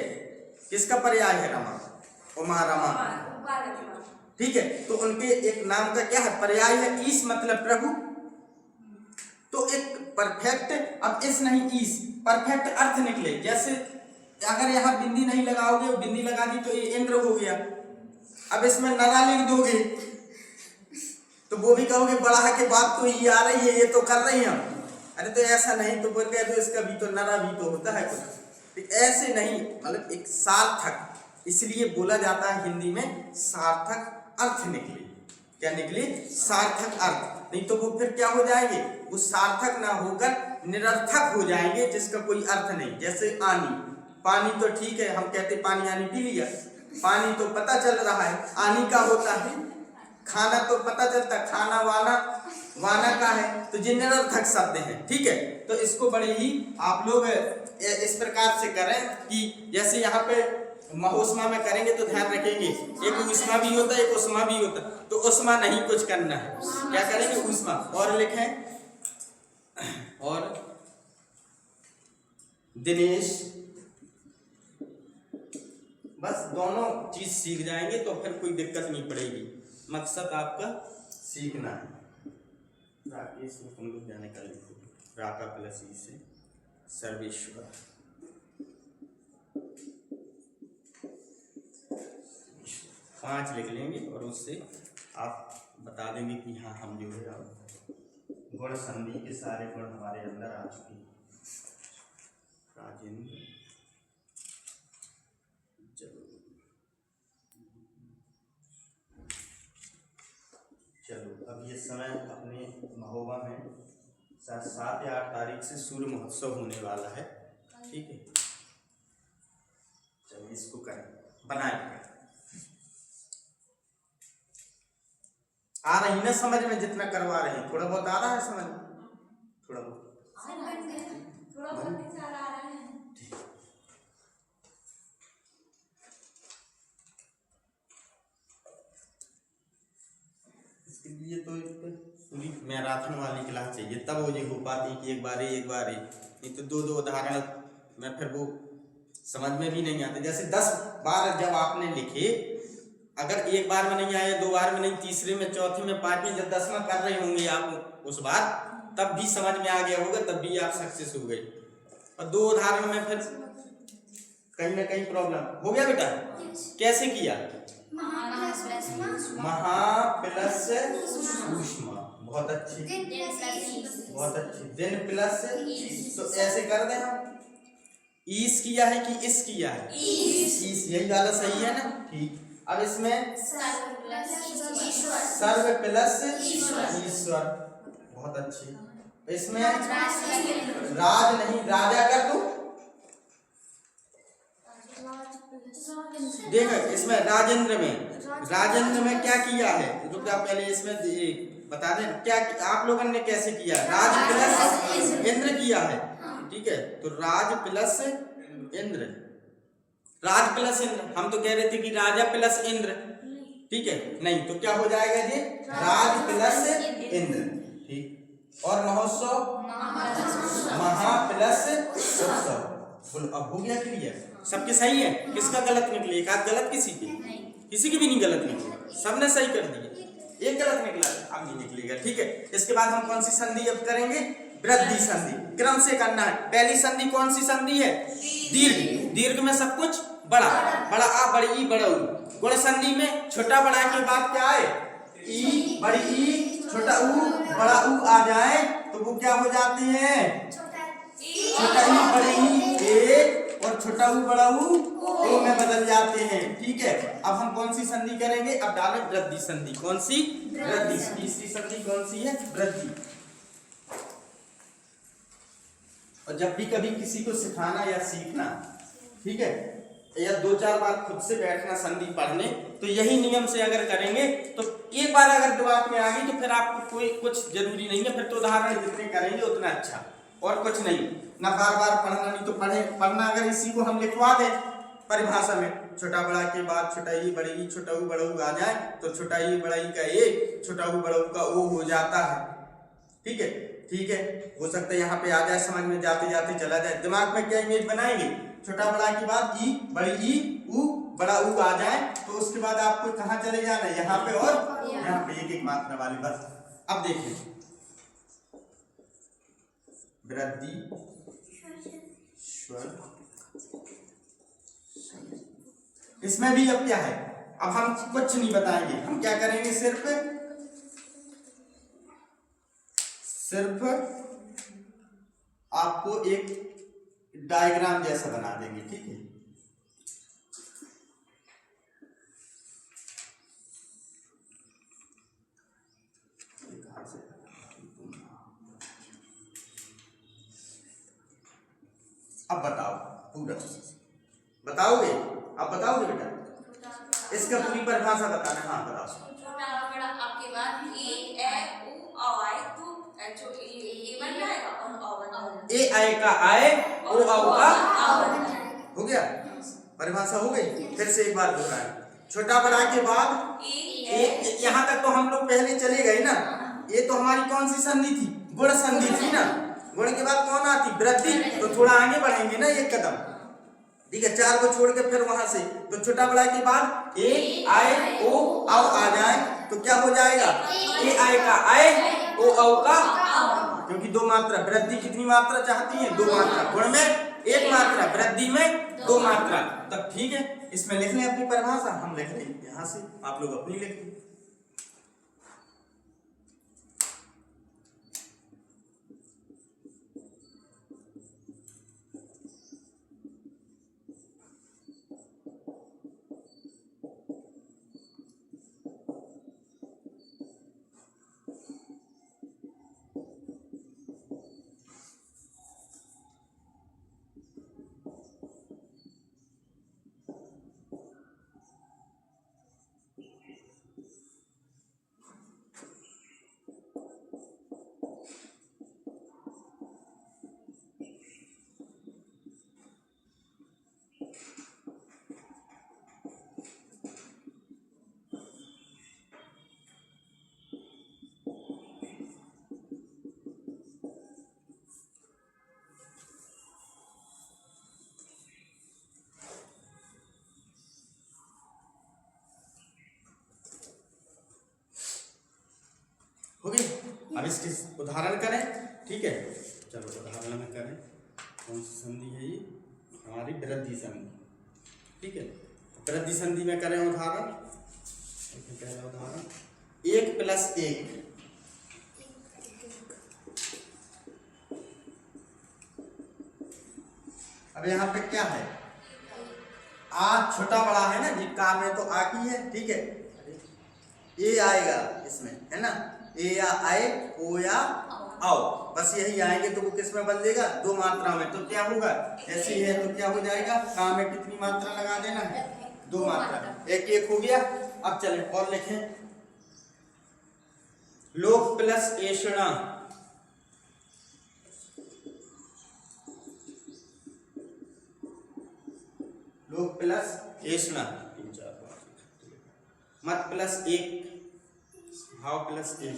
किसका पर्याय है, रमा, उमा रमा, ठीक है, तो उनके एक नाम का क्या है, पर्याय है, ईस मतलब प्रभु, तो एक परफेक्ट, अब इस नहीं ईस, परफेक्ट अर्थ निकले। जैसे अगर यहाँ बिंदी नहीं लगाओगे, बिंदी लगा दी तो ये इंद्र हो गया, अब इसमें नरा लिख दोगे तो वो भी कहोगे बड़ा के बाद तो ये आ रही है, ये तो कर रही है हम, अरे तो ऐसा नहीं, तो बोल कह दो इसका भी तो नरा भी तो होता है कुछ, ऐसे नहीं, मतलब एक सार्थक, इसलिए बोला जाता है हिंदी में सार्थक अर्थ निकले, क्या निकले, सार्थक अर्थ, नहीं तो वो फिर क्या हो जाएंगे, वो सार्थक ना होकर निरर्थक हो जाएंगे, जिसका कोई अर्थ नहीं। जैसे आनी, पानी तो ठीक है, हम कहते पानी आनी पी लिया, पानी तो पता चल रहा है, आनी का होता है, खाना तो पता चलता, खाना वाना, वाना का है, तो ये निरर्थक शब्द हैं, ठीक है। तो इसको बड़े ही आप लोग इस प्रकार से करें कि जैसे यहाँ पे महोष्मा में करेंगे तो ध्यान रखेंगे, एक उष्मा भी होता है, एक उष्मा भी होता है, तो उष्मा नहीं कुछ करना है, क्या करेंगे, उष्मा, और लिखें, और दिनेश, बस दोनों चीज सीख जाएंगे तो फिर कोई दिक्कत नहीं पड़ेगी, मकसद आपका सीखना है। राकेश को तुम लोग जाने का लिखो, राका प्लस ई से सर्वेश्वर, 5 लिख लेंगे और उससे आप बता देंगे कि हाँ हम जो है गुण संधि के सारे गुण हमारे अंदर आ चुके हैं। राजेंद्र, चलो अब ये समय अपने महोबा में 7 या 8 तारीख से सूर्य महोत्सव होने वाला है, ठीक है। चलिए इसको करें, बनाए, आ रही ना समझ में, जितना करवा रहे हैं थोड़ा बहुत आ रहा है समझ में, थोड़ा बहुत इसके लिए तो एक पूरी मैराथन वाली क्लास चाहिए, तब वो ये हो पाती कि एक बार ही नहीं तो 2 उदाहरण में फिर वो समझ में भी नहीं आते। जैसे 10 बार जब आपने लिखे, अगर एक बार में नहीं आया, 2 बार में नहीं, तीसरे में, चौथी में, 5वीं, जब 10वां कर रहे होंगे आप उस बार, तब भी समझ में आ गया होगा, तब भी आप सक्सेस हो गए। और 2 उदाहरण में फिर कहीं ना कहीं प्रॉब्लम हो गया। बेटा कैसे किया, महा प्लस सूक्ष्म, बहुत अच्छी, बहुत अच्छी, दिन प्लस, तो ऐसे कर दें हम, ईस किया है कि इस किया है, ईस, यही वाला सही है ना, ठीक। अब इसमें सर्व प्लस ईश्वर, बहुत अच्छी, इसमें राज नहीं, राजा कर दो, देखो इसमें राजेंद्र में क्या किया है, रुक जाओ पहले इसमें बता दें क्या आप लोगों ने कैसे किया, राज प्लस इंद्र किया है, ठीक है। तो राज प्लस इंद्र, राज प्लस इंद्र, हम तो कह रहे थे कि राजा प्लस इंद्र, ठीक है, नहीं तो क्या हो जाएगा ये, राज प्लस इंद्र, ठीक। और महोत्सव, महा प्लस उत्सव, अब हो गया क्लियर, सबके सही है, किसका गलत निकले, एक आध गलत किसी की भी नहीं गलत निकले, सबने सही कर दिए। एक गलत निकला, अब नहीं निकलेगा, ठीक है। इसके बाद हम कौन सी संधि अब करेंगे, वृद्धि संधि। क्रम से करना है। पहली संधि कौन सी संधि है, दीर्घ। दीर्घ में सब कुछ बड़ा, बड़ा आ बड़ी ई बड़ा ऊ। गुण संधि में छोटा बड़ा के बाद क्या आए, ई बड़ी ई छोटा ऊ बड़ा ऊ आ जाए तो वो क्या हो जाते हैं, छोटा ई बड़ी ई एक और छोटा ऊ बड़ा ऊ ओ में बदल जाते हैं, ठीक है। अब हम कौन सी संधि करेंगे, अब डालें वृद्धि संधि। कौन सी, वृद्धि। तीसरी संधि कौन सी है, वृद्धि। और जब भी कभी किसी को सिखाना या सीखना, ठीक है, या 2-4 बार खुद से बैठना संधि पढ़ने, तो यही नियम से अगर करेंगे तो एक बार अगर दिमाग में आ गई तो फिर आपको कोई कुछ जरूरी नहीं है, फिर तो उदाहरण जितने करेंगे उतना अच्छा, और कुछ नहीं ना। बार बार पढ़ना, नहीं तो पढ़ना अगर इसी को हम लिखवा दें परिभाषा में, छोटा बड़ा के बाद छोटा ई बड़ी ई छोटा ऊ बड़ा ऊ आ जाए तो छोटा ई बड़ा ई का एक छोटा ऊ बड़ा ऊ का ओ हो जाता है, ठीक है। ठीक है, हो सकता है यहाँ पे आ जाए, समझ में जाते जाते चला जाए। दिमाग में क्या इमेज बनाएंगे, छोटा बड़ा के बाद ई बड़ी ई ऊ बड़ा ऊ आ जाए तो उसके बाद आपको कहाँ चले जाना है, यहाँ पे और यहाँ पे एक एक मात्रा वाली बस। अब देखिए वृद्धि स्वर, इसमें भी अब क्या है, अब हम कुछ नहीं बताएंगे, हम क्या करेंगे, सिर्फ आपको एक डायग्राम जैसा बना देंगे, ठीक है। अब बताओ, पूरा बताओगे, अब बताओगे बेटा, इसका पूरी परिभाषा बताना। हाँ बताओ। छोटा बड़ा आपके बाद ए ए उ औ आए तो जो ए बन जाएगा और औ बन जाएगा। ए आए का आए, ओ औ का औ हो गया, परिभाषा हो गई। फिर से एक बार दोहराएं, छोटा बड़ा के बाद ए, यहाँ तक तो हम लोग पहले चले गए ना। ये तो हमारी कौन सी संधि थी, गुण संधि थी ना। गुण के बाद कौन आती, वृद्धि। तो थोड़ा आगे बढ़ेंगे ना एक कदम, ठीक है। 4 को छोड़ के फिर वहां से तो छोटा बड़ा के बाद ए आए ओ औ आ जाए तो क्या हो जाएगा, ए आए का आए, ओ औ का, क्योंकि 2 मात्रा। वृद्धि कितनी मात्रा चाहती है, 2 मात्रा। गुण में 1 मात्रा, वृद्धि में 2 मात्रा। तब ठीक है, इसमें लिख लें अपनी परिभाषा, हम लिख लें यहाँ से, आप लोग अपनी लिख लें। हो गई। अब इसके उदाहरण करें, ठीक है। चलो उदाहरण में करें, कौन सी संधि है ये, हमारी वृद्धि संधि, ठीक है। वृद्धि संधि में करें उदाहरण। पहला उदाहरण 1 + 1। अब यहाँ पे क्या है, आ छोटा बड़ा है ना जी, का में तो आ की है, ठीक है। ए आएगा इसमें, है ना, ए या आए, ओ या आओ, बस यही आएंगे तो वो किस में बदलेगा, 2 मात्रा में। तो क्या होगा, ऐसे ही है तो क्या हो जाएगा, का में कितनी मात्रा लगा देना है, 2 मात्रा। एक एक हो गया। अब चलें और लिखें, लोक + ऐषणा। लोक + ऐषणा, 3 4 5। मत +1, भाव +1।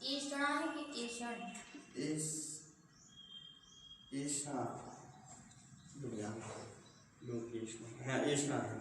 ईषणा है कि ईषण, ऐषणा, लोक ऐषणा, हाँ ऐषणा है।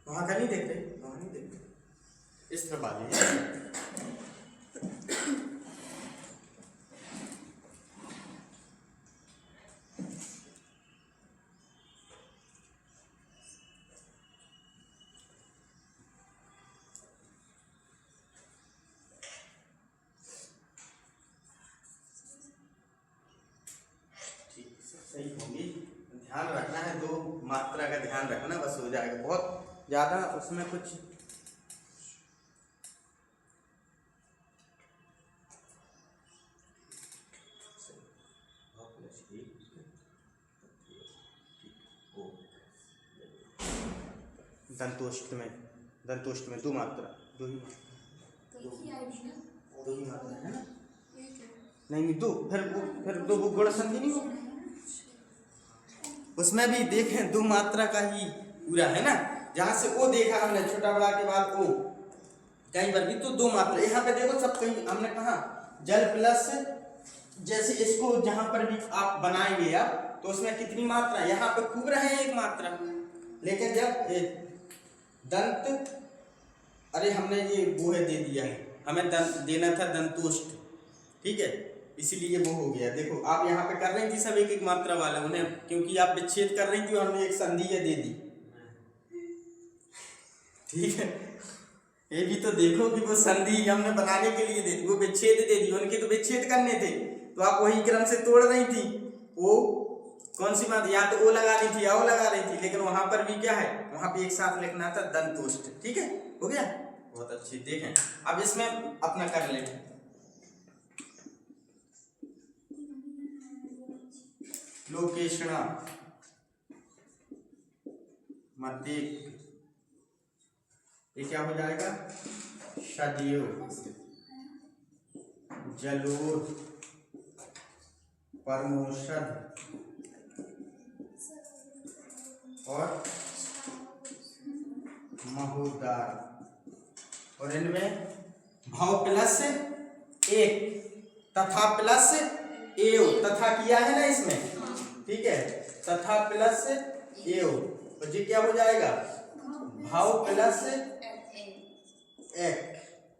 वहां का नहीं देख रहे, वहां नहीं देख रहे, इस तरफ आ जाइए। सही होंगी, ध्यान रखना है, दो मात्रा का ध्यान रखना, बस हो जाएगा। बहुत ज्यादा उसमें कुछ दंतोष्ट में दो मात्रा, दो ही मात्रा है ना, नहीं दो, फिर दो गुण संधि नहीं हो, उसमें भी देखें दो मात्रा का ही पूरा है ना। जहां से ओ देखा हमने छोटा बड़ा के बाद ओ, कहीं पर भी तो दो मात्रा, यहाँ पे देखो सब कहीं हमने कहा जल प्लस, जैसे इसको जहां पर भी आप बनाएंगे आप तो उसमें कितनी मात्रा, यहाँ पे खूब रहे एक मात्रा, लेकिन जब दंत, अरे हमने ये वो है दे दिया है, हमें दंत देना था दंतोष्ट, ठीक है, इसीलिए वो हो गया। देखो आप यहाँ पे कर रही थी सब एक एक मात्रा वाला, उन्हें क्योंकि आप विच्छेद कर रही थी और हमने एक संधि दे दी, ठीक है। ये भी तो देखो कि वो संधि हमने बनाने के लिए दे दी, वो विच्छेद दे दी, उनके तो विच्छेद करने थे, तो आप वही क्रम से तोड़ रही थी। वो कौन सी बात, या तो ओ लगा रही थी या ओ लगा रही थी, लेकिन वहां पर भी क्या है, वहां पे एक साथ लिखना था दंतोष्ट, ठीक है, हो गया, बहुत अच्छी। देखें अब इसमें अपना कर लें, लोकेशणा मध्य, ये क्या हो जाएगा, शदियो, जलोर, परमोषध और महोदार, और इनमें भाव प्लस एक तथा प्लस एव, तथा किया है ना इसमें, ठीक है, तथा प्लस एव, और ये क्या हो जाएगा, भाव प्लस एक,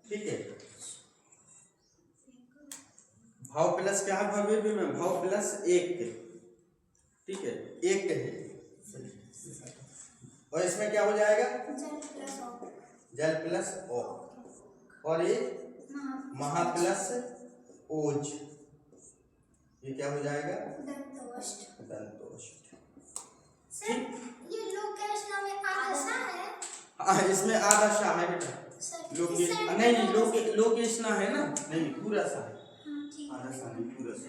ठीक है, भाव प्लस क्या है भव्य में, भाव प्लस एक, ठीक है, एक है, और इसमें क्या हो जाएगा, जल प्लस ओ, और ये महा प्लस ओज, ये क्या हो जाएगा, दंतोष्ट। ये लोकेशना में आदशा है, हाँ इसमें आधा शाह है बेटा, लोकेशना है ना, नहीं पूरा सा है, आधा सा नहीं पूरा सा।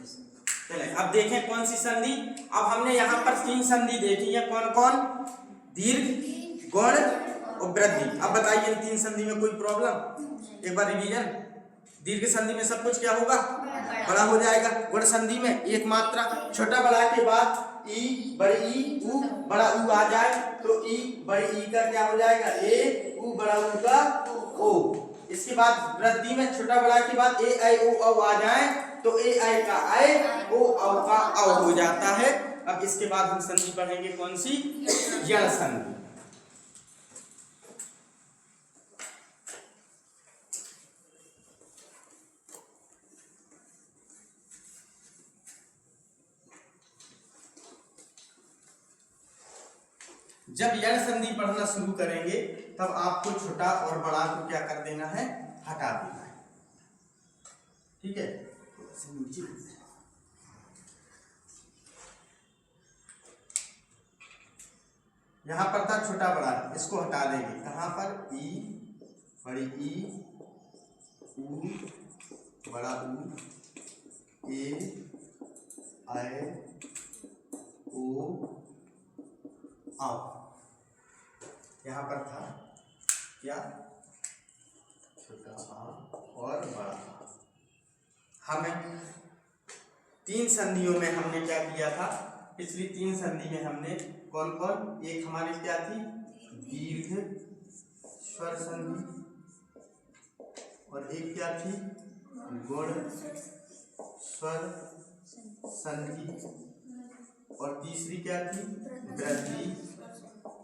चले अब देखें कौन सी संधि, अब हमने यहाँ पर तीन संधि देखी है, कौन कौन, दीर्घ, गौण और वृद्धि। अब बताइए इन तीन संधि में कोई प्रॉब्लम, एक बार रिवीजन। दीर्घ संधि में सब कुछ क्या होगा, बड़ा हो जाएगा। गुण संधि में एक मात्रा, छोटा बड़ा के बाद ई बड़ी ई ऊ बड़ा ऊ आ जाए तो ई बड़ी ई का क्या हो जाएगा, ए ऊ बड़ा ऊ का ओ। इसके बाद वृद्धि में छोटा बड़ा के बाद ए आई ओ औ आ जाए तो ए आई का आई ओ औ का औ हो जाता है। अब इसके बाद हम संधि पढ़ेंगे कौन सी, यण संधि। जब यण संधि पढ़ना शुरू करेंगे तब आपको छोटा और बड़ा को क्या कर देना है, हटा देना है, ठीक है। यहां पर था छोटा बड़ा, इसको हटा देंगे, कहां पर, ई बड़ी ई ऊ बड़ा ऊ ए आई ओ आओ। यहाँ पर था क्या, छोटा आ और बड़ा आ। हमें तीन संधियों में हमने क्या किया था, पिछली तीन संधि में हमने कौन कौन, एक हमारी क्या थी, दीर्घ स्वर संधि, और एक क्या थी, गुण स्वर संधि, और तीसरी क्या थी, वृद्धि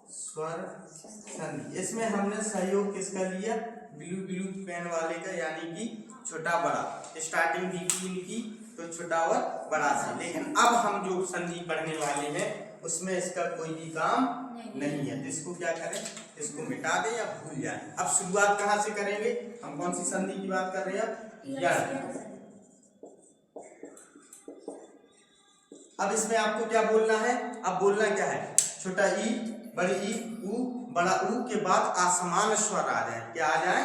स्वर संधि। इसमें हमने सहयोग किसका लिया? ब्लू पेन वाले का, यानी कि छोटा बड़ा। स्टार्टिंग दी थी इनकी तो छोटा और बड़ा से, लेकिन अब हम जो संधि पढ़ने वाले हैं उसमें इसका कोई भी काम नहीं है। तो इसको क्या करें? इसको मिटा दें या भूल जाए। अब शुरुआत कहाँ से करेंगे? हम कौन सी संधि की बात कर रहे हैं? यण। अब इसमें आपको क्या बोलना है? अब बोलना क्या है? छोटा ई, बड़ी ई, ऊ, बड़ा ऊ के बाद असमान स्वर आ जाए। क्या आ जाए?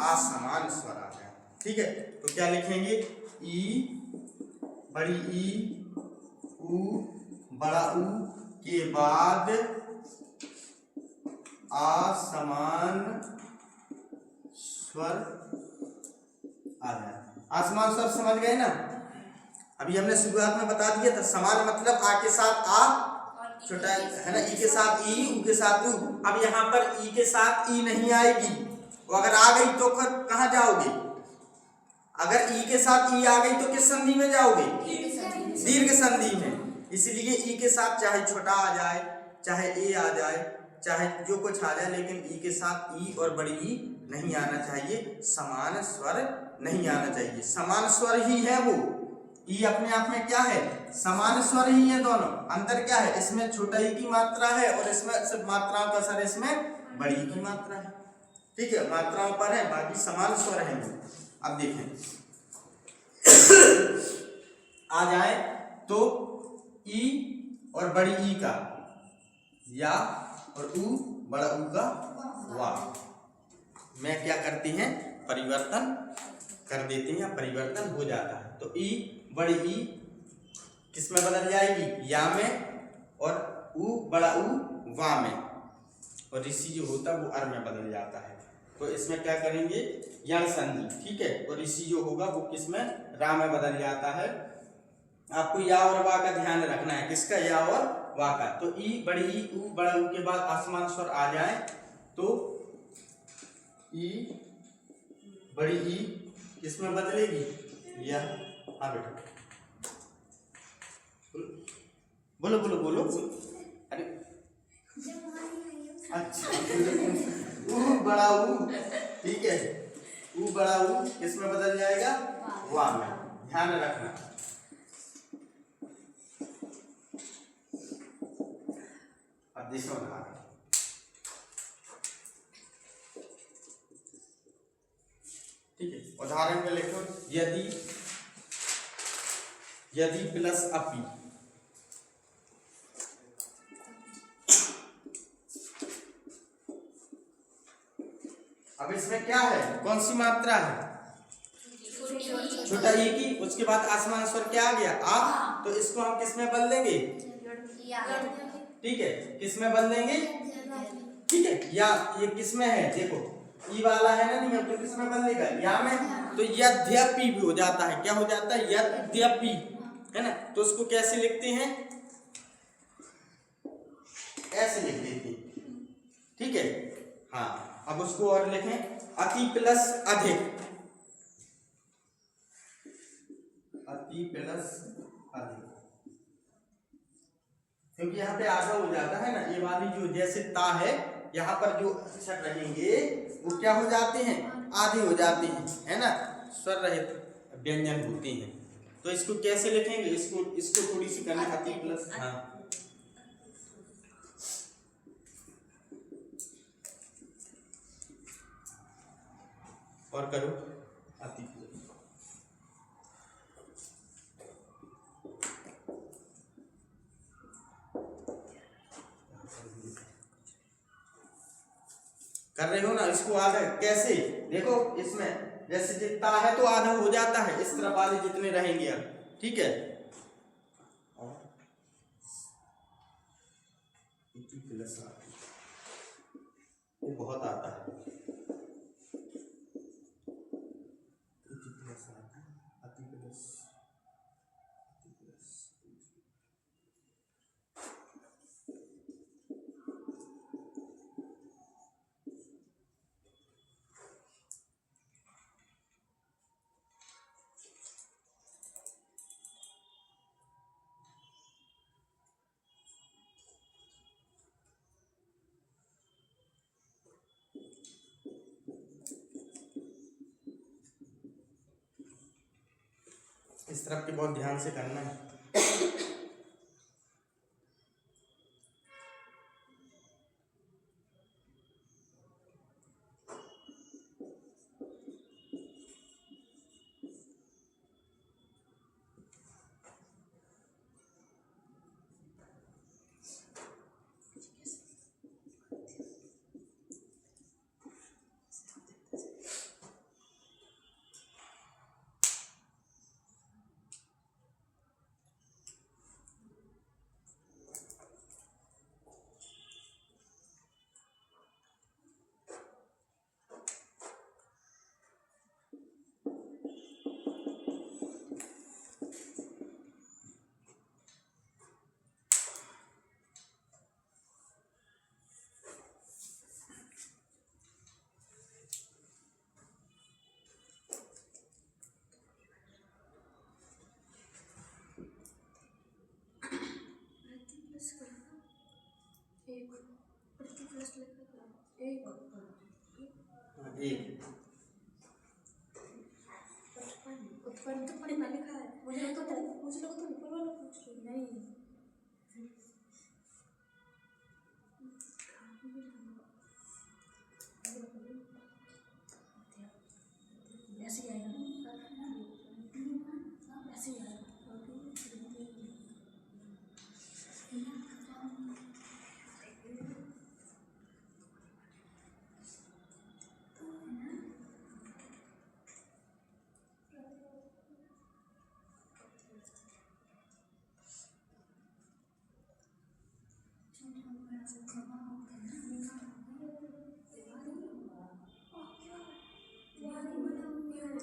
असमान स्वर आ जाए। ठीक है, तो क्या लिखेंगे? ई, बड़ी ई, ऊ, बड़ा ऊ के बाद असमान स्वर आ जाए। असमान स्वर समझ गए ना? अभी हमने शुरुआत में बता दिया था, समान मतलब आ के साथ आ, छोटा है ना, ई के साथ ई, ऊ के साथ ऊ। अब यहाँ पर ई के साथ ई नहीं आएगी, वो अगर आ गई तो फिर कहाँ जाओगे? अगर ई के साथ ई आ गई तो किस संधि में जाओगे? दीर्घ संधि में। इसलिए ई के साथ चाहे छोटा आ जाए, चाहे ए आ जाए, चाहे जो कुछ आ जाए, लेकिन ई के साथ ई और बड़ी ई नहीं आना चाहिए। समान स्वर नहीं आना चाहिए। समान स्वर ही है वो। ई अपने आप में क्या है? समान स्वर ही है दोनों। अंतर क्या है? इसमें छोटा ई की मात्रा है और इसमें सिर्फ मात्राओं का असर, इसमें बड़ी ई की मात्रा है। ठीक है, मात्राओं पर है, बाकी समान स्वर है। अब देखें आ जाए तो ई और बड़ी ई का या और ऊ, बड़ा ऊ का वा में क्या करते हैं? परिवर्तन कर देते हैं, परिवर्तन हो जाता है। तो ई, बड़ी ई किस में बदल जाएगी? या में, और ऊ, बड़ा ऊ वा में, और ऋषि जो होता है वो अर में बदल जाता है। तो इसमें क्या करेंगे? यण संधि। ठीक है, और ऋषि जो होगा वो किस में? रा में बदल जाता है। आपको या और वा का ध्यान रखना है। किसका? या और वा का। तो ई, बड़ी ई, ऊ, बड़ा ऊ के बाद आसमान स्वर आ जाए तो ई, बड़ी ई किसमें बदलेगी? यह। हाँ बेटा, बोलो बोलो बोलो बोलो। अरे अच्छा, ऊ, बड़ा ऊ, ठीक है, ऊ, बड़ा ऊ किसमें बदल जाएगा? वा में। ध्यान रखना। अब देखो ना, ठीक है, उदाहरण में लिखो यदि, यदि प्लस अपी। अब इसमें क्या है? कौन सी मात्रा है? छोटा ई की, उसके बाद आसमान स्वर क्या आ गया? आ। तो इसको हम किस में बदलेंगे? ठीक है, किस में बदलेंगे? ठीक है, या ये किस में है? देखो ई वाला है ना नियम, तो किस में बदलेगा? या में। तो यद्यपि भी हो जाता है। क्या हो जाता है? यद्यपि, है ना। तो उसको कैसे लिखते हैं? ऐसे लिख देते हैं। ठीक है, हाँ। अब उसको और लिखें, अति प्लस अधिक। अति प्लस अधिक, क्योंकि यहाँ पे आधा हो जाता है ना। ये वाली जो जैसे ता है, यहाँ पर जो अक्षर रहेंगे वो क्या हो जाते हैं? आधे हो जाते हैं, है ना। स्वर रहित व्यंजन होते हैं। तो इसको कैसे लिखेंगे? इसको थोड़ी सी करनी, अति प्लस, हाँ, और करो अति प्लस। कर रहे हो ना? इसको आधा कैसे? देखो इसमें जैसे जितना है तो आधा हो जाता है, इस तरफ वाले जितने रहेंगे अब। ठीक है, वो बहुत आता है। इस तरफ के बहुत ध्यान से करना है। एक उत्पन्न तो पढ़ना लिखा है, मुझे तो ऊपर वाला पूछ रही नहीं। ऐसे ही आएगा, ऐसे ही आएगा।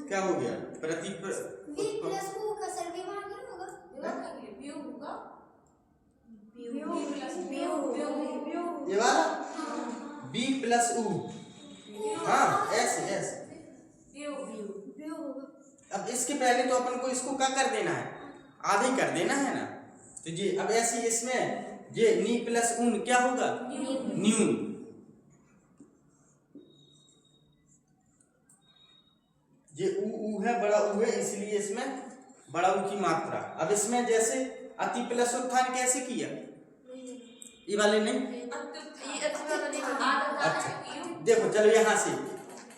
क्या हो गया? प्रति V प्लस U का सर विभाग नहीं होगा? व्यू होगा, ये वाला B प्लस U, हाँ ऐसे ऐसे। अब इसके पहले तो अपन को इसको क्या कर देना है? आधे कर देना है ना। तो जी अब ऐसे इसमें ये नी प्लस ऊन क्या होगा? न्यून। ये ऊ है, बड़ा ऊ है, इसलिए इसमें बड़ा ऊ की मात्रा। अब इसमें जैसे अति प्लस उत्थान कैसे किया? ये वाले नहीं। अच्छा देखो चलो यहाँ से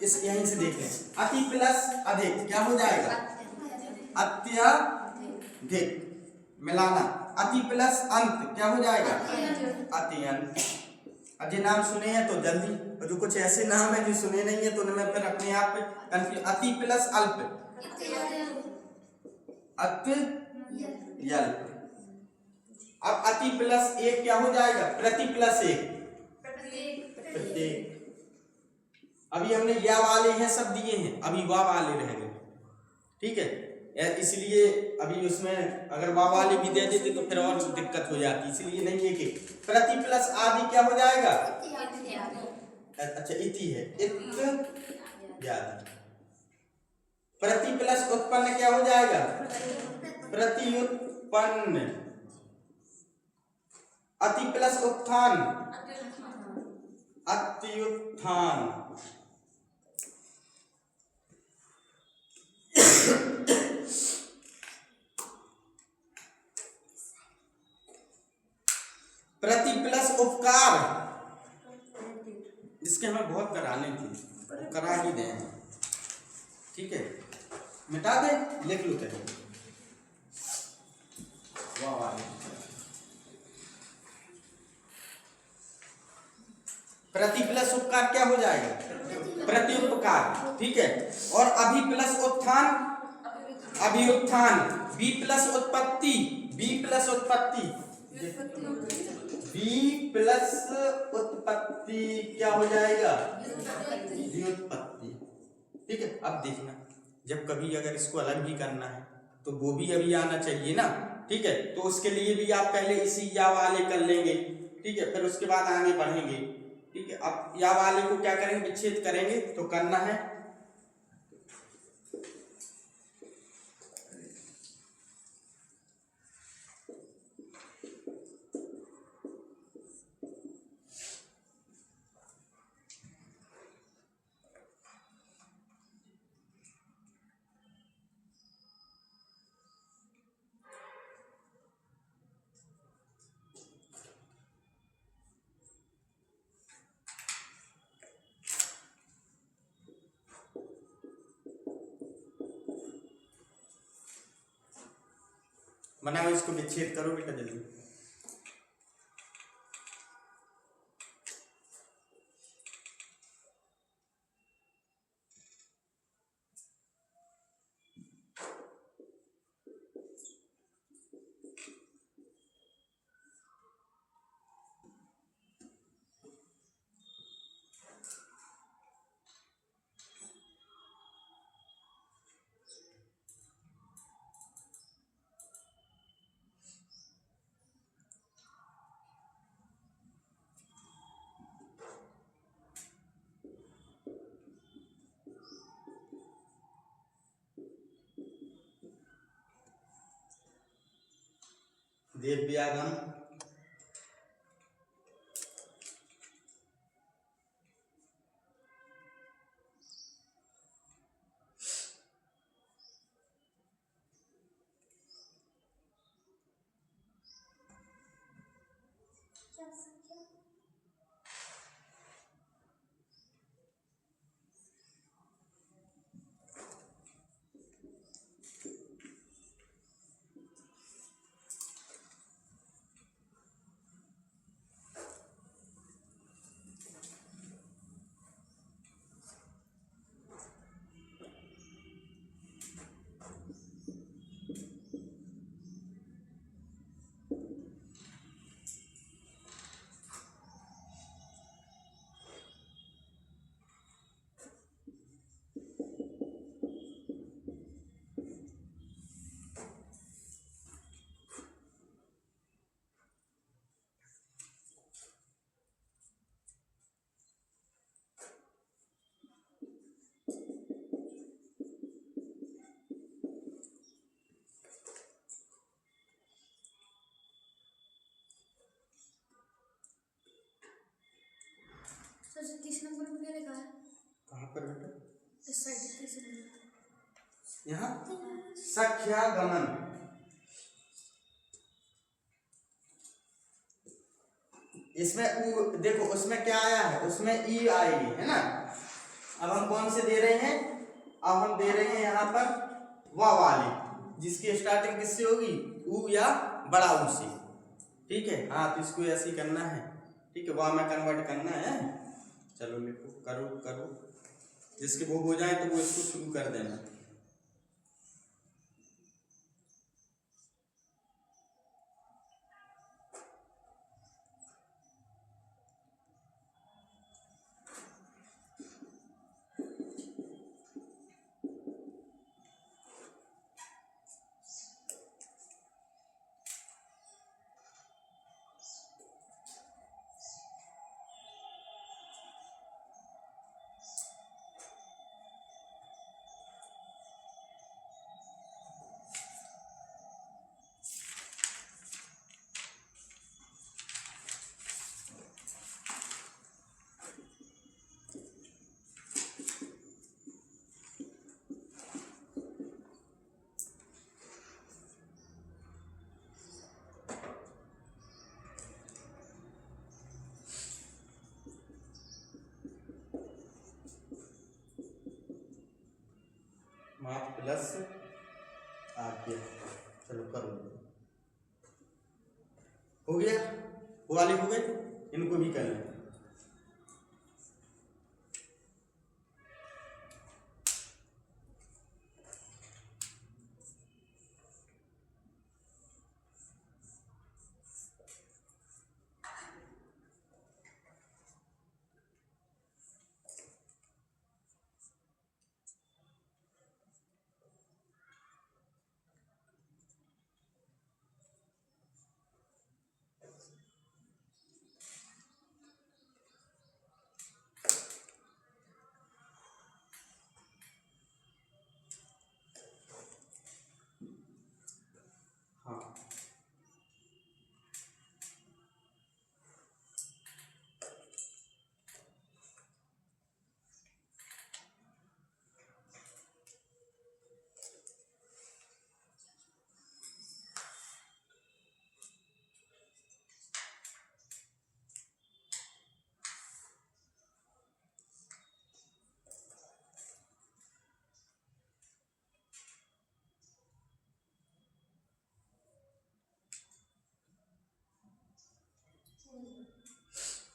इस यहीं से देख लें। अति प्लस अधिक क्या हो जाएगा? अत्यधिक। मिलाना। अति प्लस अंत क्या हो जाएगा? अत्यंत। अब ये नाम सुने हैं तो जल्दी, और जो कुछ ऐसे नाम है जो सुने नहीं है तो उनमें फिर अपने आप कंफ्यूज। अति प्लस अल्प अत्यल्प। अब अति प्लस एक क्या हो जाएगा? प्रति प्लस एक प्रत्येक। अभी हमने या वाले हैं सब दिए हैं, अभी वा वाले रह गए, ठीक है। इसलिए अभी उसमें अगर वा वाले भी दे देते तो फिर और दिक्कत हो जाती, इसलिए नहीं है कि प्रति प्लस आदि क्या हो जाएगा? अच्छा इति है, इत्यादि। प्रति प्लस उत्पन्न क्या हो जाएगा? प्रत्युत्पन्न। अति प्लस उत्थान अत्युत्थान। प्रति प्लस उपकार, जिसके हमें बहुत कराने थे, करा ही दें, ठीक है। मिटा दे, लिख लो कहीं। वाह वाह। प्रति प्लस उपकार क्या हो जाएगा? प्रति उपकार, ठीक है। और अभि प्लस उत्थान अभिउत्थान। बी प्लस उत्पत्ति बी प्लस उत्पत्ति बी प्लस उत्पत्ति क्या हो जाएगा? व्युत्पत्ति, ठीक है। अब देखना जब कभी अगर इसको अलग भी करना है तो वो भी अभी आना चाहिए ना, ठीक है। तो उसके लिए भी आप पहले इसी या वाले कर लेंगे, ठीक है, फिर उसके बाद आगे बढ़ेंगे, ठीक है। अब या वाले को क्या करेंगे? विच्छेद करेंगे तो करना है बनाओ, इसको विच्छेद करो बेटा जल्दी। दिव्यागम, क्या संख्या? सर 30 नंबर में क्या लिखा है? कहाँ पर बेटा? इस साइड 30 नंबर। यहाँ सख्यागमन, इसमें उ देखो, उसमें क्या आया है, उसमें ई आएगी, है ना। अब हम कौन से दे रहे हैं? अब हम दे रहे हैं यहाँ पर वा वाली, जिसकी स्टार्टिंग किससे होगी? उ या बड़ा उ से। ठीक है, हाँ, तो इसको ऐसे ही करना है। ठीक है, वाह में कन्वर्ट करना है। चलो लिखो, करो करो, जिसके वो हो जाए तो वो इसको शुरू कर देना। मात प्लस आ गया। चलो कर लो, हो गया, वो वाले हो गए, इनको भी कर लें।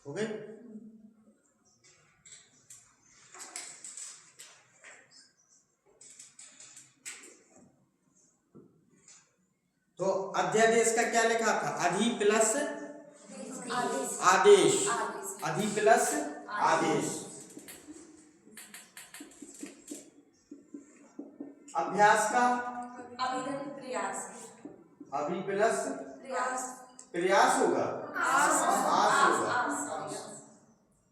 हो गए। तो अध्यादेश का क्या लिखा था? अधि प्लस आदेश, अधि प्लस आदेश। अभ्यास का अभिधन प्रयास, अभि प्लस प्रयास, प्रयास होगा, आस, आस होगा, आस,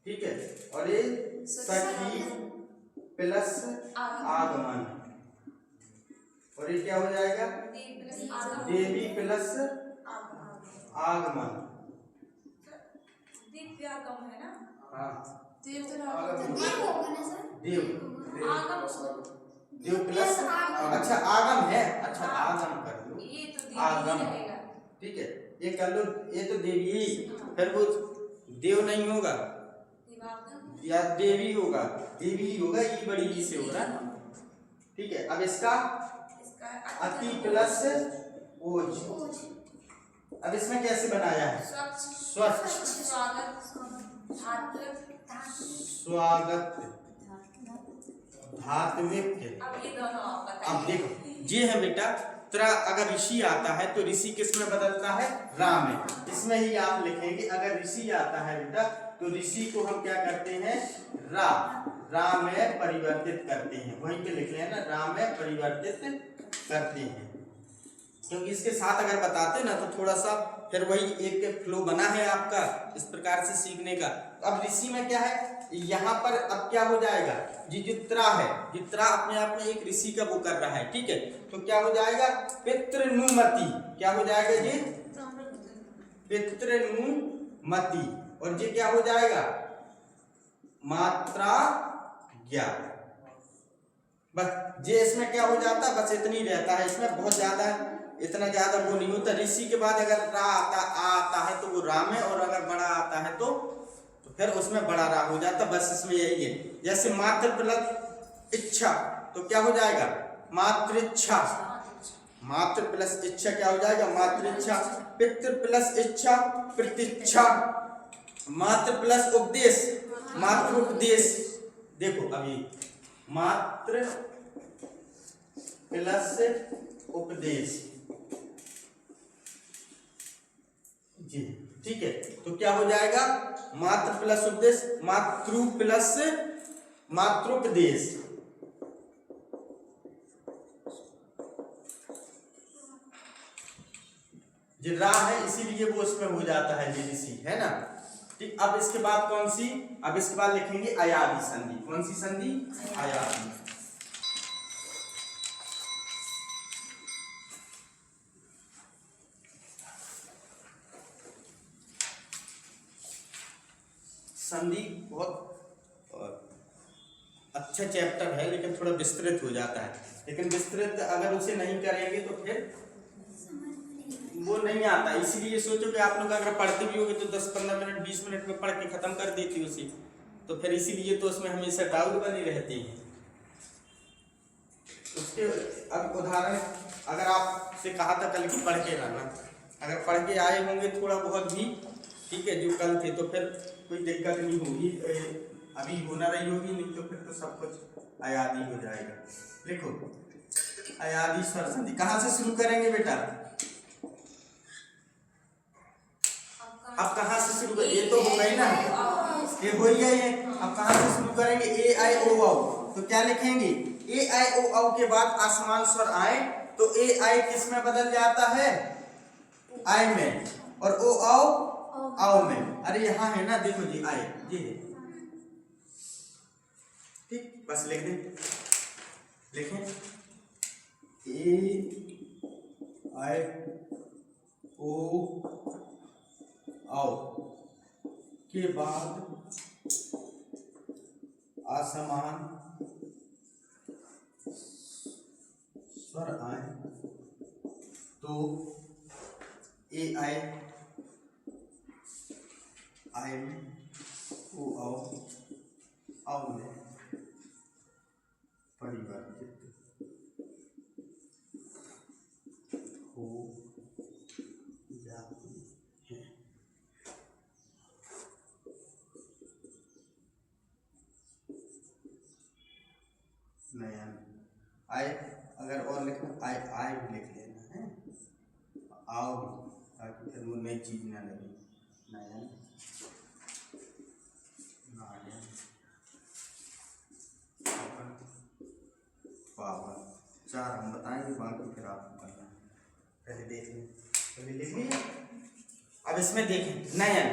ठीक है। और ये सखी प्लस आगमन, और ये क्या हो जाएगा? देवी प्लस आगमन। दिव्यागम है ना? हाँ, देव होगा ना सर? देव, आगम, देव प्लस, अच्छा आगम है, अच्छा आगम कर लो, ये तो देवी आगम, ही रहेगा। ठीक है, ये कर लो, ये तो देवी ही, फिर वो देव नहीं होगा दिवागम, या देवी होगा, देवी ही होगा, ये बड़ी ई से होगा, ठीक है। अब इसका इसका अति प्लस ओज, अब इसमें कैसे बनाया है? स्वच्छ, स्वच्छ, स्वागत, धात्विक, स्वागत, धात्विक। अब ये दोनों आप बताइए। अब देखो ये है बेटा, त्रा अगर ऋषि आता है तो ऋषि किस में बदलता है? रा में। इसमें ही आप लिखेंगे, अगर ऋषि आता है बेटा तो ऋषि को हम क्या करते हैं? रा, रा में परिवर्तित करते हैं, वहीं पे लिख लेना, रा में परिवर्तित करते हैं, क्योंकि इसके साथ अगर बताते ना तो थोड़ा सा फिर वही एक फ्लो बना है आपका इस प्रकार से सीखने का। अब ऋषि में क्या है, यहाँ पर अब क्या हो जाएगा? जी जो त्रा है, ये त्रा अपने आप में एक ऋषि का वो कर रहा है, ठीक है, तो क्या हो जाएगा? पितृनुमति, क्या हो जाएगा जी? पितृनुमति, और ये क्या हो जाएगा? मात्रा ज्ञा। बस ये इसमें क्या हो जाता है, बस इतनी रहता है, इसमें बहुत ज्यादा इतना ज्यादा वो नहीं होता। ऋषि के बाद अगर रा आता है तो वो राम है, और अगर बड़ा आता है तो फिर उसमें बड़ा रा हो जाता, बस इसमें यही है। जैसे मातृ प्लस इच्छा तो क्या हो जाएगा? मातृच्छा, मातृ प्लस इच्छा क्या हो जाएगा? मातृच्छा। पितृ प्लस इच्छा प्रतीक्षा, मातृ प्लस उपदेश मातृोपदेश। देखो अभी मातृ प्लस उपदेश जी, ठीक है, तो क्या हो जाएगा? मातृ प्लस उपदेश, मातृ प्लस मातृोपदेश। जो रा है इसीलिए वो उसमें हो जाता है ये ऋषि, है ना, ठीक। अब इसके बाद कौन सी? अब इसके बाद लिखेंगे अयादि संधि। कौन सी संधि? अयादि। संधि बहुत अच्छा चैप्टर है, लेकिन थोड़ा विस्तृत हो जाता है, लेकिन विस्तृत अगर उसे नहीं करेंगे तो फिर वो नहीं आता। इसीलिए सोचो कि आप लोग अगर पढ़ते भी होगे तो 10-15 मिनट 20 मिनट में पढ़ के खत्म कर देती उसी, तो फिर इसीलिए तो उसमें हमेशा डाउट बनी रहती है। उसके अब उदाहरण, अगर आपसे कहा था कल की पढ़ के रहना, अगर पढ़ के आए होंगे थोड़ा बहुत भी, ठीक है, जो कल थे, तो फिर कोई दिक्कत नहीं होगी, अभी होना रही होगी, नहीं तो फिर तो सब कुछ अयादी हो जाएगा। देखो अयादी स्वर संधि कहाँ से शुरू करेंगे बेटा? अब कहाँ से शुरू करेंगे? ये तो हो गई ना, ये हो ही गई है। अब कहाँ से शुरू करेंगे? ए आई ओ औ। तो क्या लिखेंगे? ए आई ओ औ के बाद आसमान स्वर आए तो ए आई किस में बदल जाता है? आई में, और ओ औ आओ में। अरे यहाँ है ना, देखो जी आई, ये है, ठीक, बस लिख दें, लिखें ए आई ओ आओ के बाद असमान स्वर आए तो ए आई आई में, ओ आओ में परिवर्तित हो जाती है। नयन। आय अगर और लिखना आय आय भी लिख लेना है, आओ भी, ताकि फिर वो नई चीज ना लगे। नयन नायन पावन। 4 हम बताएंगे, बाकी फिर आपको करना है। पहले देख लें, पहले लिख लिया। अब इसमें देखें नयन,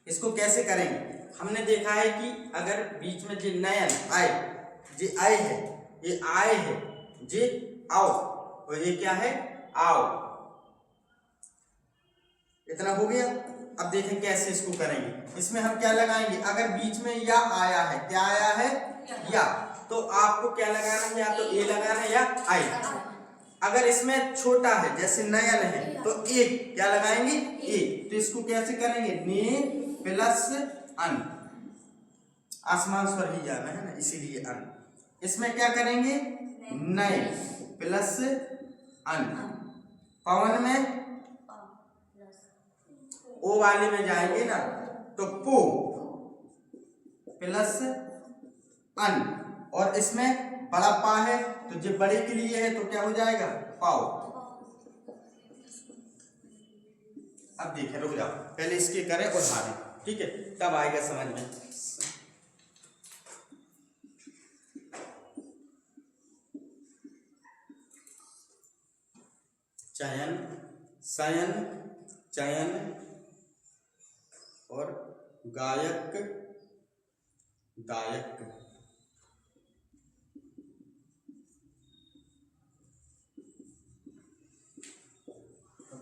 इसको कैसे करेंगे। हमने देखा है कि अगर बीच में जो नयन आय, जे आय है, ये आय है, जे आओ, और ये क्या है आओ। इतना हो गया। अब देखें कैसे इसको करेंगे। इसमें हम क्या लगाएंगे, अगर बीच में या आया है, क्या आया है या, तो आपको क्या लगाना है, या तो ए लगाना है या आई। अगर इसमें छोटा है जैसे नयन है तो ए क्या लगाएंगे ए। तो इसको कैसे करेंगे, ने प्लस अन, आसमान स्वर ही जाना है ना, इसीलिए अन। इसमें क्या करेंगे, नए प्लस अन। पवन में ओ वाले में जाएंगे ना, तो पो प्लस अन। और इसमें बड़ा पा है तो जो बड़े के लिए है तो क्या हो जाएगा पाओ। अब देखें, रुक जाओ, पहले इसके करें और हारें, ठीक है, तब आएगा समझ में। चयन, सयन, चयन और गायक, गायक।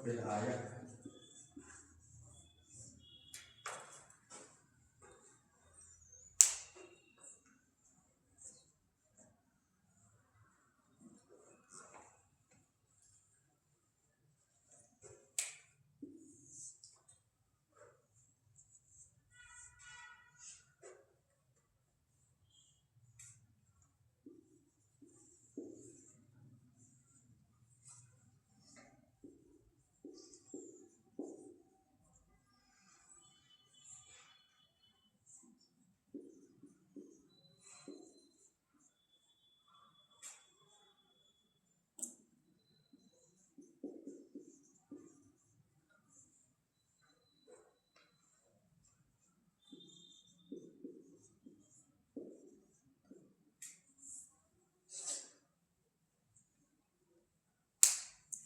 विधायक,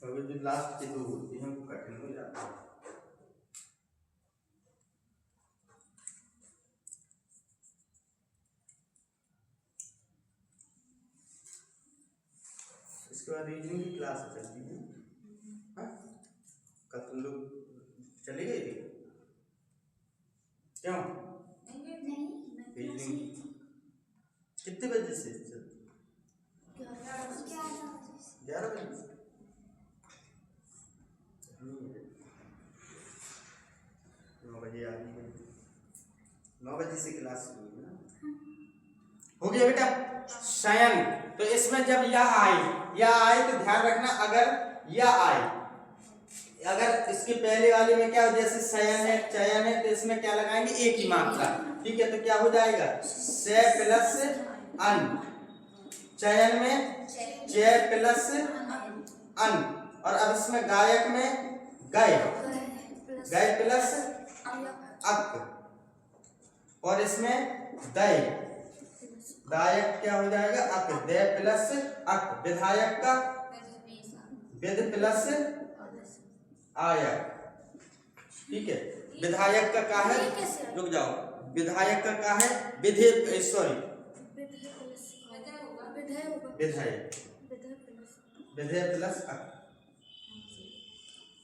जो लास्ट के 2 होती हैं वो कठिन हो जाता है। इसके बाद रीजनिंग की क्लास चलती है। हाँ, कल तुम लोग चले गए थे क्यों, रीजनिंग कितने बजे से चलती, 11 बजे से। 9 बजे आ गई, 9 बजे से क्लास शुरू हुई ना। हो गया बेटा। शयन, तो इसमें जब या आए तो ध्यान रखना, अगर या आए, अगर इसके पहले वाले में क्या हो, जैसे शयन है चयन है, तो इसमें क्या लगाएंगे एक ही मात्रा, ठीक है, तो क्या हो जाएगा से प्लस अन। चयन में चे प्लस अन। और अब इसमें गायक में गए, गए प्लस अक। और इसमें दय, दायक क्या हो जाएगा अक, दे प्लस अक। विधायक का विद प्लस आयक, ठीक है। विधायक का है, रुक जाओ, विधायक का है विधेय, सॉरी विधायक, विधेय प्लस अक।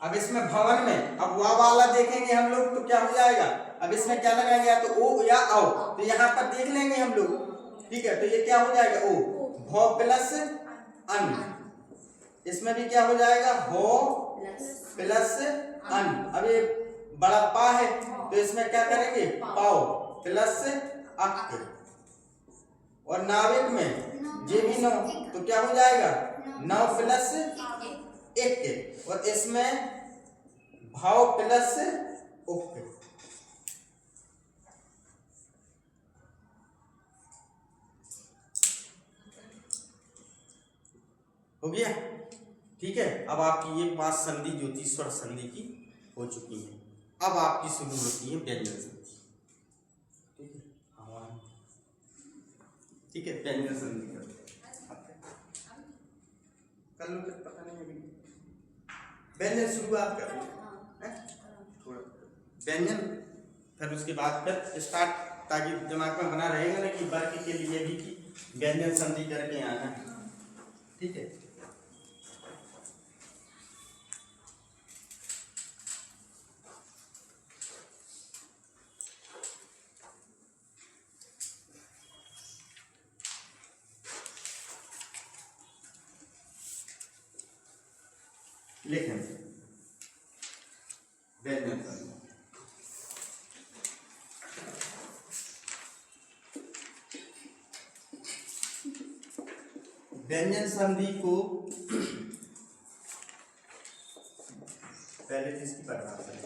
अब इसमें भवन में, अब वा वाला देखेंगे हम लोग तो क्या हो जाएगा, अब इसमें क्या लगाएंगे, या तो ओ या औ, तो यहाँ पर देख लेंगे हम लोग, ठीक है, तो ये क्या हो जाएगा ओ, भौ प्लस अन। इसमें भी क्या हो जाएगा हो प्लस अन। अब ये बड़ा पा है तो इसमें क्या करेंगे पाओ प्लस अक। और नाविक में जे भी नौ, तो क्या हो जाएगा 9 प्लस 1। और इसमें भाव प्लस उक। हो गया, ठीक है। अब आपकी ये 5 संधि जो थी स्वर संधि की हो चुकी है। अब आपकी शुरू होती है व्यंजन संधि, ठीक है। ठीक है, व्यंजन संधि कर लो, पता नहीं अभी व्यंजन शुरुआत कर लो, थोड़ा व्यंजन, फिर उसके बाद फिर स्टार्ट, ताकि दिमाग में बना रहेगा ना कि वर्ग के लिए भी कि व्यंजन संधि करके आना है, ठीक है। लिखें व्यंजन संधि। व्यंजन संधि को पहले तो इसकी परिभाषा है।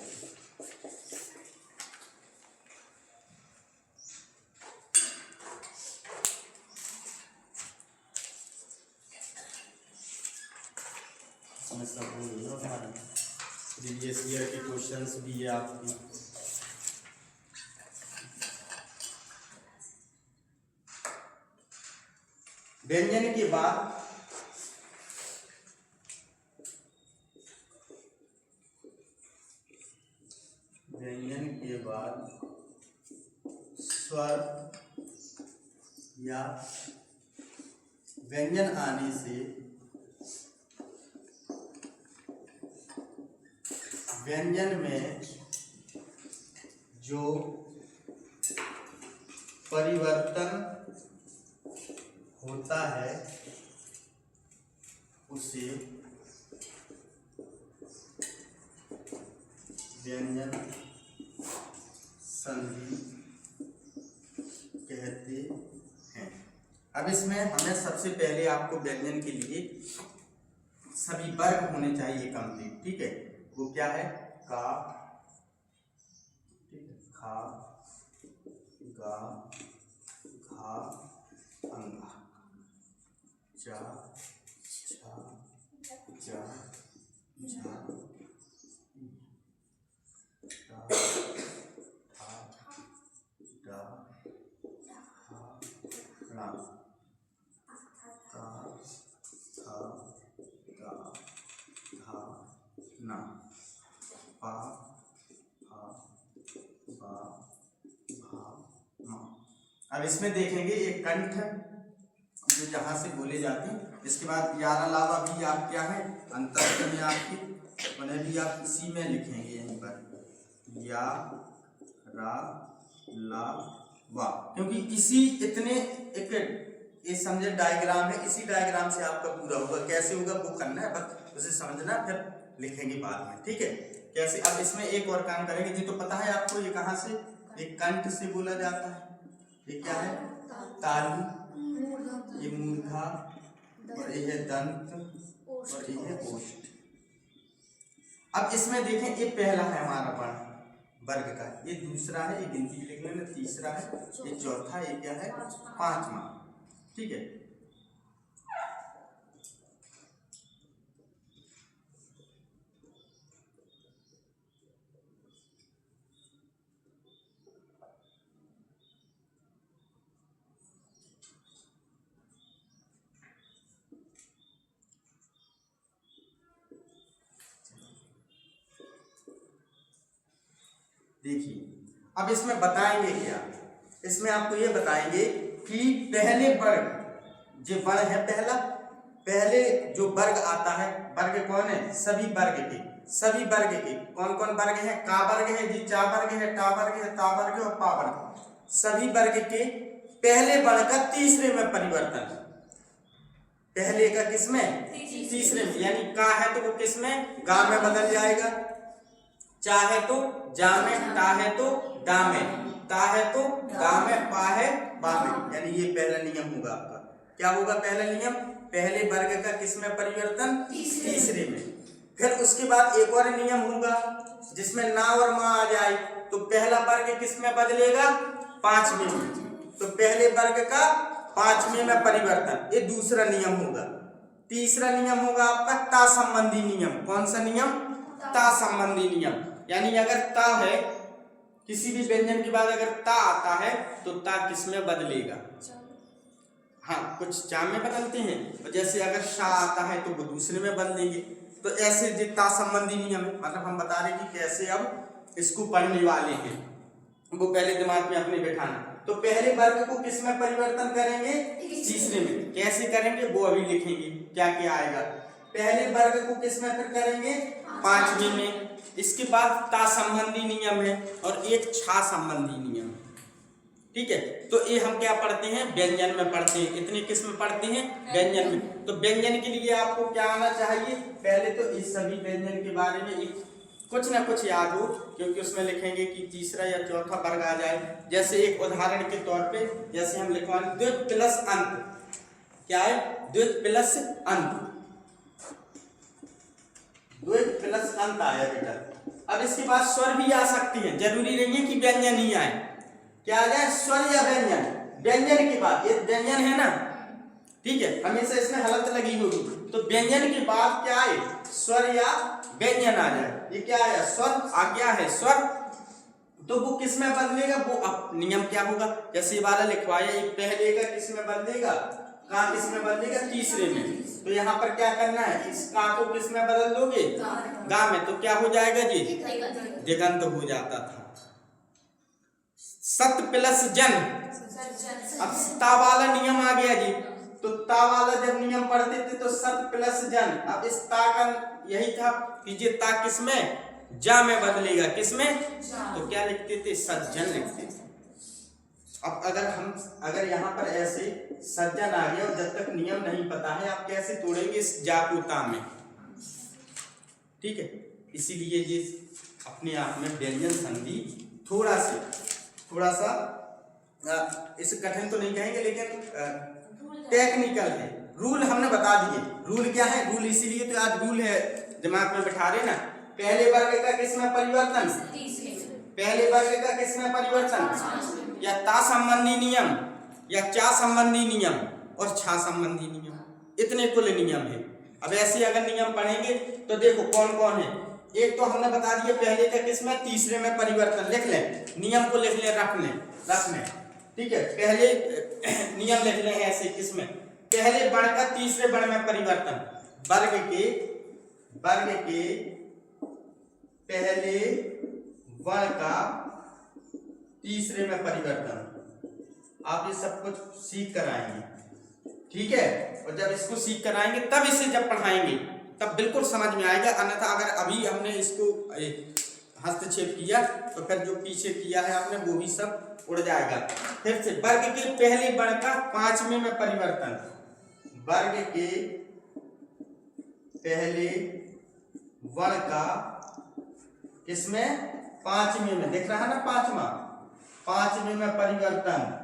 इसमें सब प्रीवियस ईयर के क्वेश्चंस भी है आपकी। व्यंजन के बाद स्वर या व्यंजन आने से व्यंजन में जो परिवर्तन होता है उसे व्यंजन संधि कहते हैं। अब इसमें हमें सबसे पहले आपको व्यंजन के लिए सभी वर्ग होने चाहिए कंप्लीट, ठीक है। वो क्या है? का, ठीक है, खा, गा, घा, अंगा, जा, छा, जा, झा, टा, ठा, डा, हा, ला, का, था, गा, घा, ना, पा, फा, बा, भा, मा। अब इसमें देखेंगे एक कंठ जो जहां से बोले जाते हैं, इसके बाद यारा लावा भी आप क्या है अंतर में आपकी, उन्हें भी आप इसी में लिखेंगे यहीं पर या रा ला वा, क्योंकि इसी इतने एक ये समझे डायग्राम है, इसी डायग्राम से आपका पूरा होगा। कैसे होगा वो करना है, बस उसे समझना, फिर लिखेंगे बाद में, ठीक है। कैसे? अब इसमें एक और काम करेंगे जी, तो पता है आपको ये कहाँ से, एक कंठ से बोला जाता है। ये क्या है? तालु, ये मूर्धा, और ये है दंत, और ये है ओष्ठ। अब इसमें देखें, ये पहला है हमारा वर्ण वर्ग का, ये दूसरा है, ये गिनती लिखने में तीसरा है, ये चौथा, ये क्या है? पांचवा, ठीक है। देखिए अब इसमें बताएंगे क्या, इसमें आपको ये बताएंगे कि पहले वर्ग जो वर्ग है, पहले जो वर्ग आता है, वर्ग कौन है? सभी वर्ग के, सभी वर्ग के कौन कौन वर्ग है? का वर्ग है जी, चा वर्ग है, टा वर्ग है, ता वर्ग है और पा वर्ग। सभी वर्ग के पहले वर्ग का तीसरे में परिवर्तन, पहले का किसमें? तीसरे में। यानी का है तो वो किसमें? गा में बदल जाएगा, चा है तो जा में, टा है तो डा में, ता है तो गा में, पा है बा में। यानी ये पहला नियम होगा आपका। क्या होगा पहला नियम? पहले वर्ग का किसमें परिवर्तन? तीसरे में। फिर उसके बाद एक और नियम होगा जिसमें ना और मा आ जाए, तो पहला वर्ग किसमें बदलेगा? पांचवें में। तो पहले वर्ग का पांचवें में परिवर्तन, ये दूसरा नियम होगा। तीसरा नियम होगा आपका ता संबंधी नियम। कौन सा नियम? ता संबंधी नियम। यानी अगर ता है, किसी भी व्यंजन के बाद अगर ता आता है तो ता किस में बदलेगा? हाँ, कुछ चा में बदलते हैं, और जैसे अगर शा आता है तो वो दूसरे में बदलेंगे। तो ऐसे जो ता संबंधी नियम है, मतलब हम बता रहे कि कैसे अब इसको पढ़ने वाले हैं, वो पहले दिमाग में अपने बैठाना। तो पहले वर्ग को किस में परिवर्तन करेंगे? तीसरे में। कैसे करेंगे वो अभी लिखेंगे, क्या क्या आएगा। पहले वर्ग को किस में फिर करेंगे? पांचवें में। इसके बाद ता संबंधी नियम है और एक छा संबंधी नियम है। ठीक है, तो ये हम क्या पढ़ते हैं? व्यंजन में पढ़ते हैं। कितने किस में पढ़ते हैं? व्यंजन में। तो व्यंजन के लिए आपको क्या आना चाहिए? पहले तो इस सभी व्यंजन के बारे में एक कुछ ना कुछ याद हो, क्योंकि उसमें लिखेंगे कि तीसरा या चौथा वर्ग आ जाए। जैसे एक उदाहरण के तौर पे, जैसे हम लिखवाएंगे द्वित प्लस अंत। क्या है? द्वित प्लस अंत। द्वित प्लस अंत आया बेटा। अब इसके बाद स्वर भी आ सकती है, जरूरी नहीं है कि व्यंजन ही आए। क्या आ जाए? स्वर या व्यंजन। व्यंजन के बाद, ये व्यंजन है ना, ठीक है, हमेशा इसमें हलत लगी होगी, तो व्यंजन के बाद क्या आए? स्वर या व्यंजन आ जाए। ये क्या आया? स्वर आ गया है, स्वर। तो वो किस में बदलेगा? वो अब नियम क्या होगा? जैसे वाला लिखवाया, एक पहले का किस में बदलेगा? का किस में बदलेगा? तीसरे में। तो यहाँ पर क्या करना है? इस का को किस में बदल दोगे? गा में। तो क्या हो जाएगा जी? दिगंत हो जाता था। सत प्लस जन। अब ता वाला नियम आ गया जी। तो ता वाला जब नियम पढ़ते थे तो सत प्लस जन। अब इस ता का यही था कि ये ता किस में? जा में बदलेगा। किस में? तो क्या लिखते थे? सज्जन लिखते थे। अब अगर यहाँ पर ऐसे सज्जन आ गया और जब तक नियम नहीं पता है, आप कैसे तोड़ेंगे इस जा को ता में? ठीक है, इसीलिए ये अपने आप में व्यंजन संधि थोड़ा सा इसे कठिन तो नहीं कहेंगे, लेकिन टेक्निकल है। रूल हमने बता दिए। रूल क्या है? रूल इसीलिए तो आज रूल है, दिमाग में बैठा रहे ना। पहले वर्ग का किसमें परिवर्तन? पहले वर्ग का किसमें परिवर्तन? या ता संबंधी नियम, या चा संबंधी नियम और छा संबंधी नियम, इतने कुल नियम है। अब ऐसे अगर नियम पढ़ेंगे तो देखो कौन कौन है। एक तो हमने बता दिया पहले का किसमें? तीसरे में परिवर्तन। लिख लें, नियम को लिख लें, रख लें। ठीक है, पहले नियम लिख लें ऐसे, किसमें? पहले वर्ण का तीसरे वर्ण में परिवर्तन। वर्ग के पहले वर्ण का तीसरे में परिवर्तन। आप ये सब कुछ सीख कर आएंगे, ठीक है। और जब इसको सीख कर आएंगे तब इसे जब पढ़ाएंगे तब बिल्कुल समझ में आएगा। अन्यथा अगर अभी हमने इसको हस्तक्षेप किया तो फिर जो पीछे किया है आपने वो भी सब उड़ जाएगा। फिर से वर्ग के पहले वर्ण का पांचवें में परिवर्तन। वर्ग के पहले वर्ण का किसमें? पांचवें में। दिख रहा है ना पांचवा? पांचवें में परिवर्तन।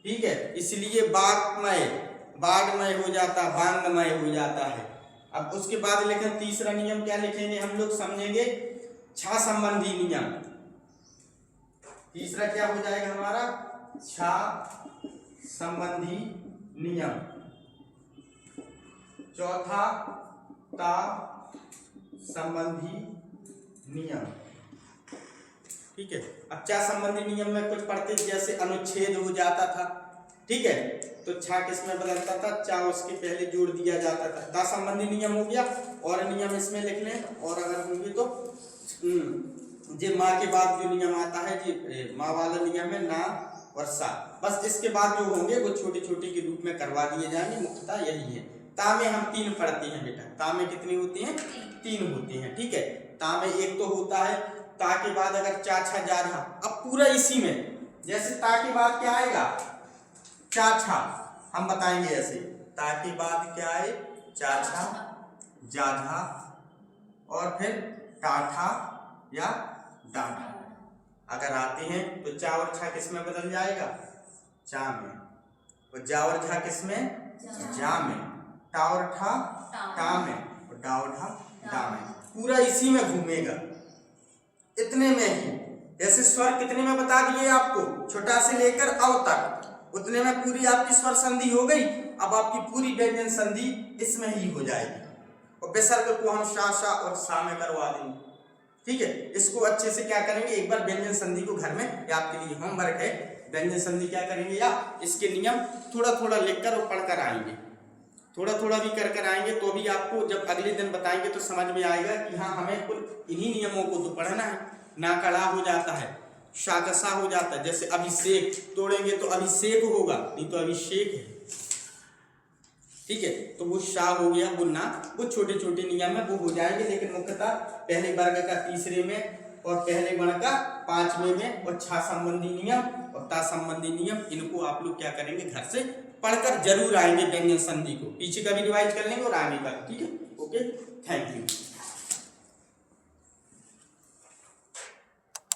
ठीक है, इसलिए बागमय हो जाता, बांगमय हो जाता है। अब उसके बाद लिखें तीसरा नियम, क्या लिखेंगे हम लोग समझेंगे? छा संबंधी नियम। तीसरा क्या हो जाएगा हमारा? छा संबंधी नियम। चौथा ता संबंधी नियम। ठीक है, अब चा संबंधी नियम में कुछ पढ़ते जैसे अनुच्छेद हो जाता था, ठीक है, तो छा किस में बदलता था? चा उसके पहले जोड़ दिया जाता था। ता संबंधी नियम हो गया। और नियम इसमें लिख लें, और अगर होंगे तो जे माँ के बाद जो नियम आता है, जी माँ वाला नियम है ना और सा। बस इसके बाद जो होंगे वो छोटे छोटे के रूप में करवा दिए जाएंगे। मुख्यतः यही है। ता में हम 3 पढ़ते हैं बेटा। ता में कितने होते हैं? 3 होते हैं। ठीक है, ता में एक तो होता है ता के बाद अगर चा छा जा झा। अब पूरा इसी में, जैसे ता के बाद क्या आएगा? चा छा। हम बताएंगे ऐसे, ता के बाद क्या आए? चा छा, जा झा, और फिर टाठा या डाठा अगर आते हैं तो चा और छा किस में बदल जाएगा? चा में। और जा और झा किस में? जा में। टा और ठा टा में, और डा और ठा डा में। पूरा इसी में घूमेगा, इतने में ही। जैसे स्वर कितने में बता दिए आपको? छोटा से लेकर अव तक। उतने में पूरी आपकी स्वर संधि हो गई। अब आपकी पूरी व्यंजन संधि इसमें ही हो जाएगी और विसर्ग को हम शा शा और सा में करवा देंगे। ठीक है, इसको अच्छे से क्या करेंगे, एक बार व्यंजन संधि को घर में, या आपके लिए होमवर्क है, व्यंजन संधि क्या करेंगे या इसके नियम थोड़ा थोड़ा लिखकर और पढ़कर आएंगे, थोड़ा थोड़ा भी कर आएंगे, तो भी आपको जब अगले दिन बताएंगे तो समझ में आएगा कि हाँ हमें कुल इन्हीं नियमों को तो पढ़ना है। ना कड़ा हो जाता है, शाकसा हो जाता है, जैसे अभिषेक तोड़ेंगे तो अभिषेक होगा, नहीं तो अभिषेक है। ठीक है, तो वो शा हो गया, वो ना, वो छोटे छोटे नियम है वो हो जाएंगे, लेकिन मुख्यतः पहले वर्ग का तीसरे में और पहले गण का पांचवें में और छा संबंधी नियम और ता संबंधी नियम, इनको आप लोग क्या करेंगे, घर से पढ़कर जरूर आएंगे व्यंजन संधि को। पीछे का भी रिवाइज कर लेंगे और आगे का। ठीक है, ओके, थैंक यू।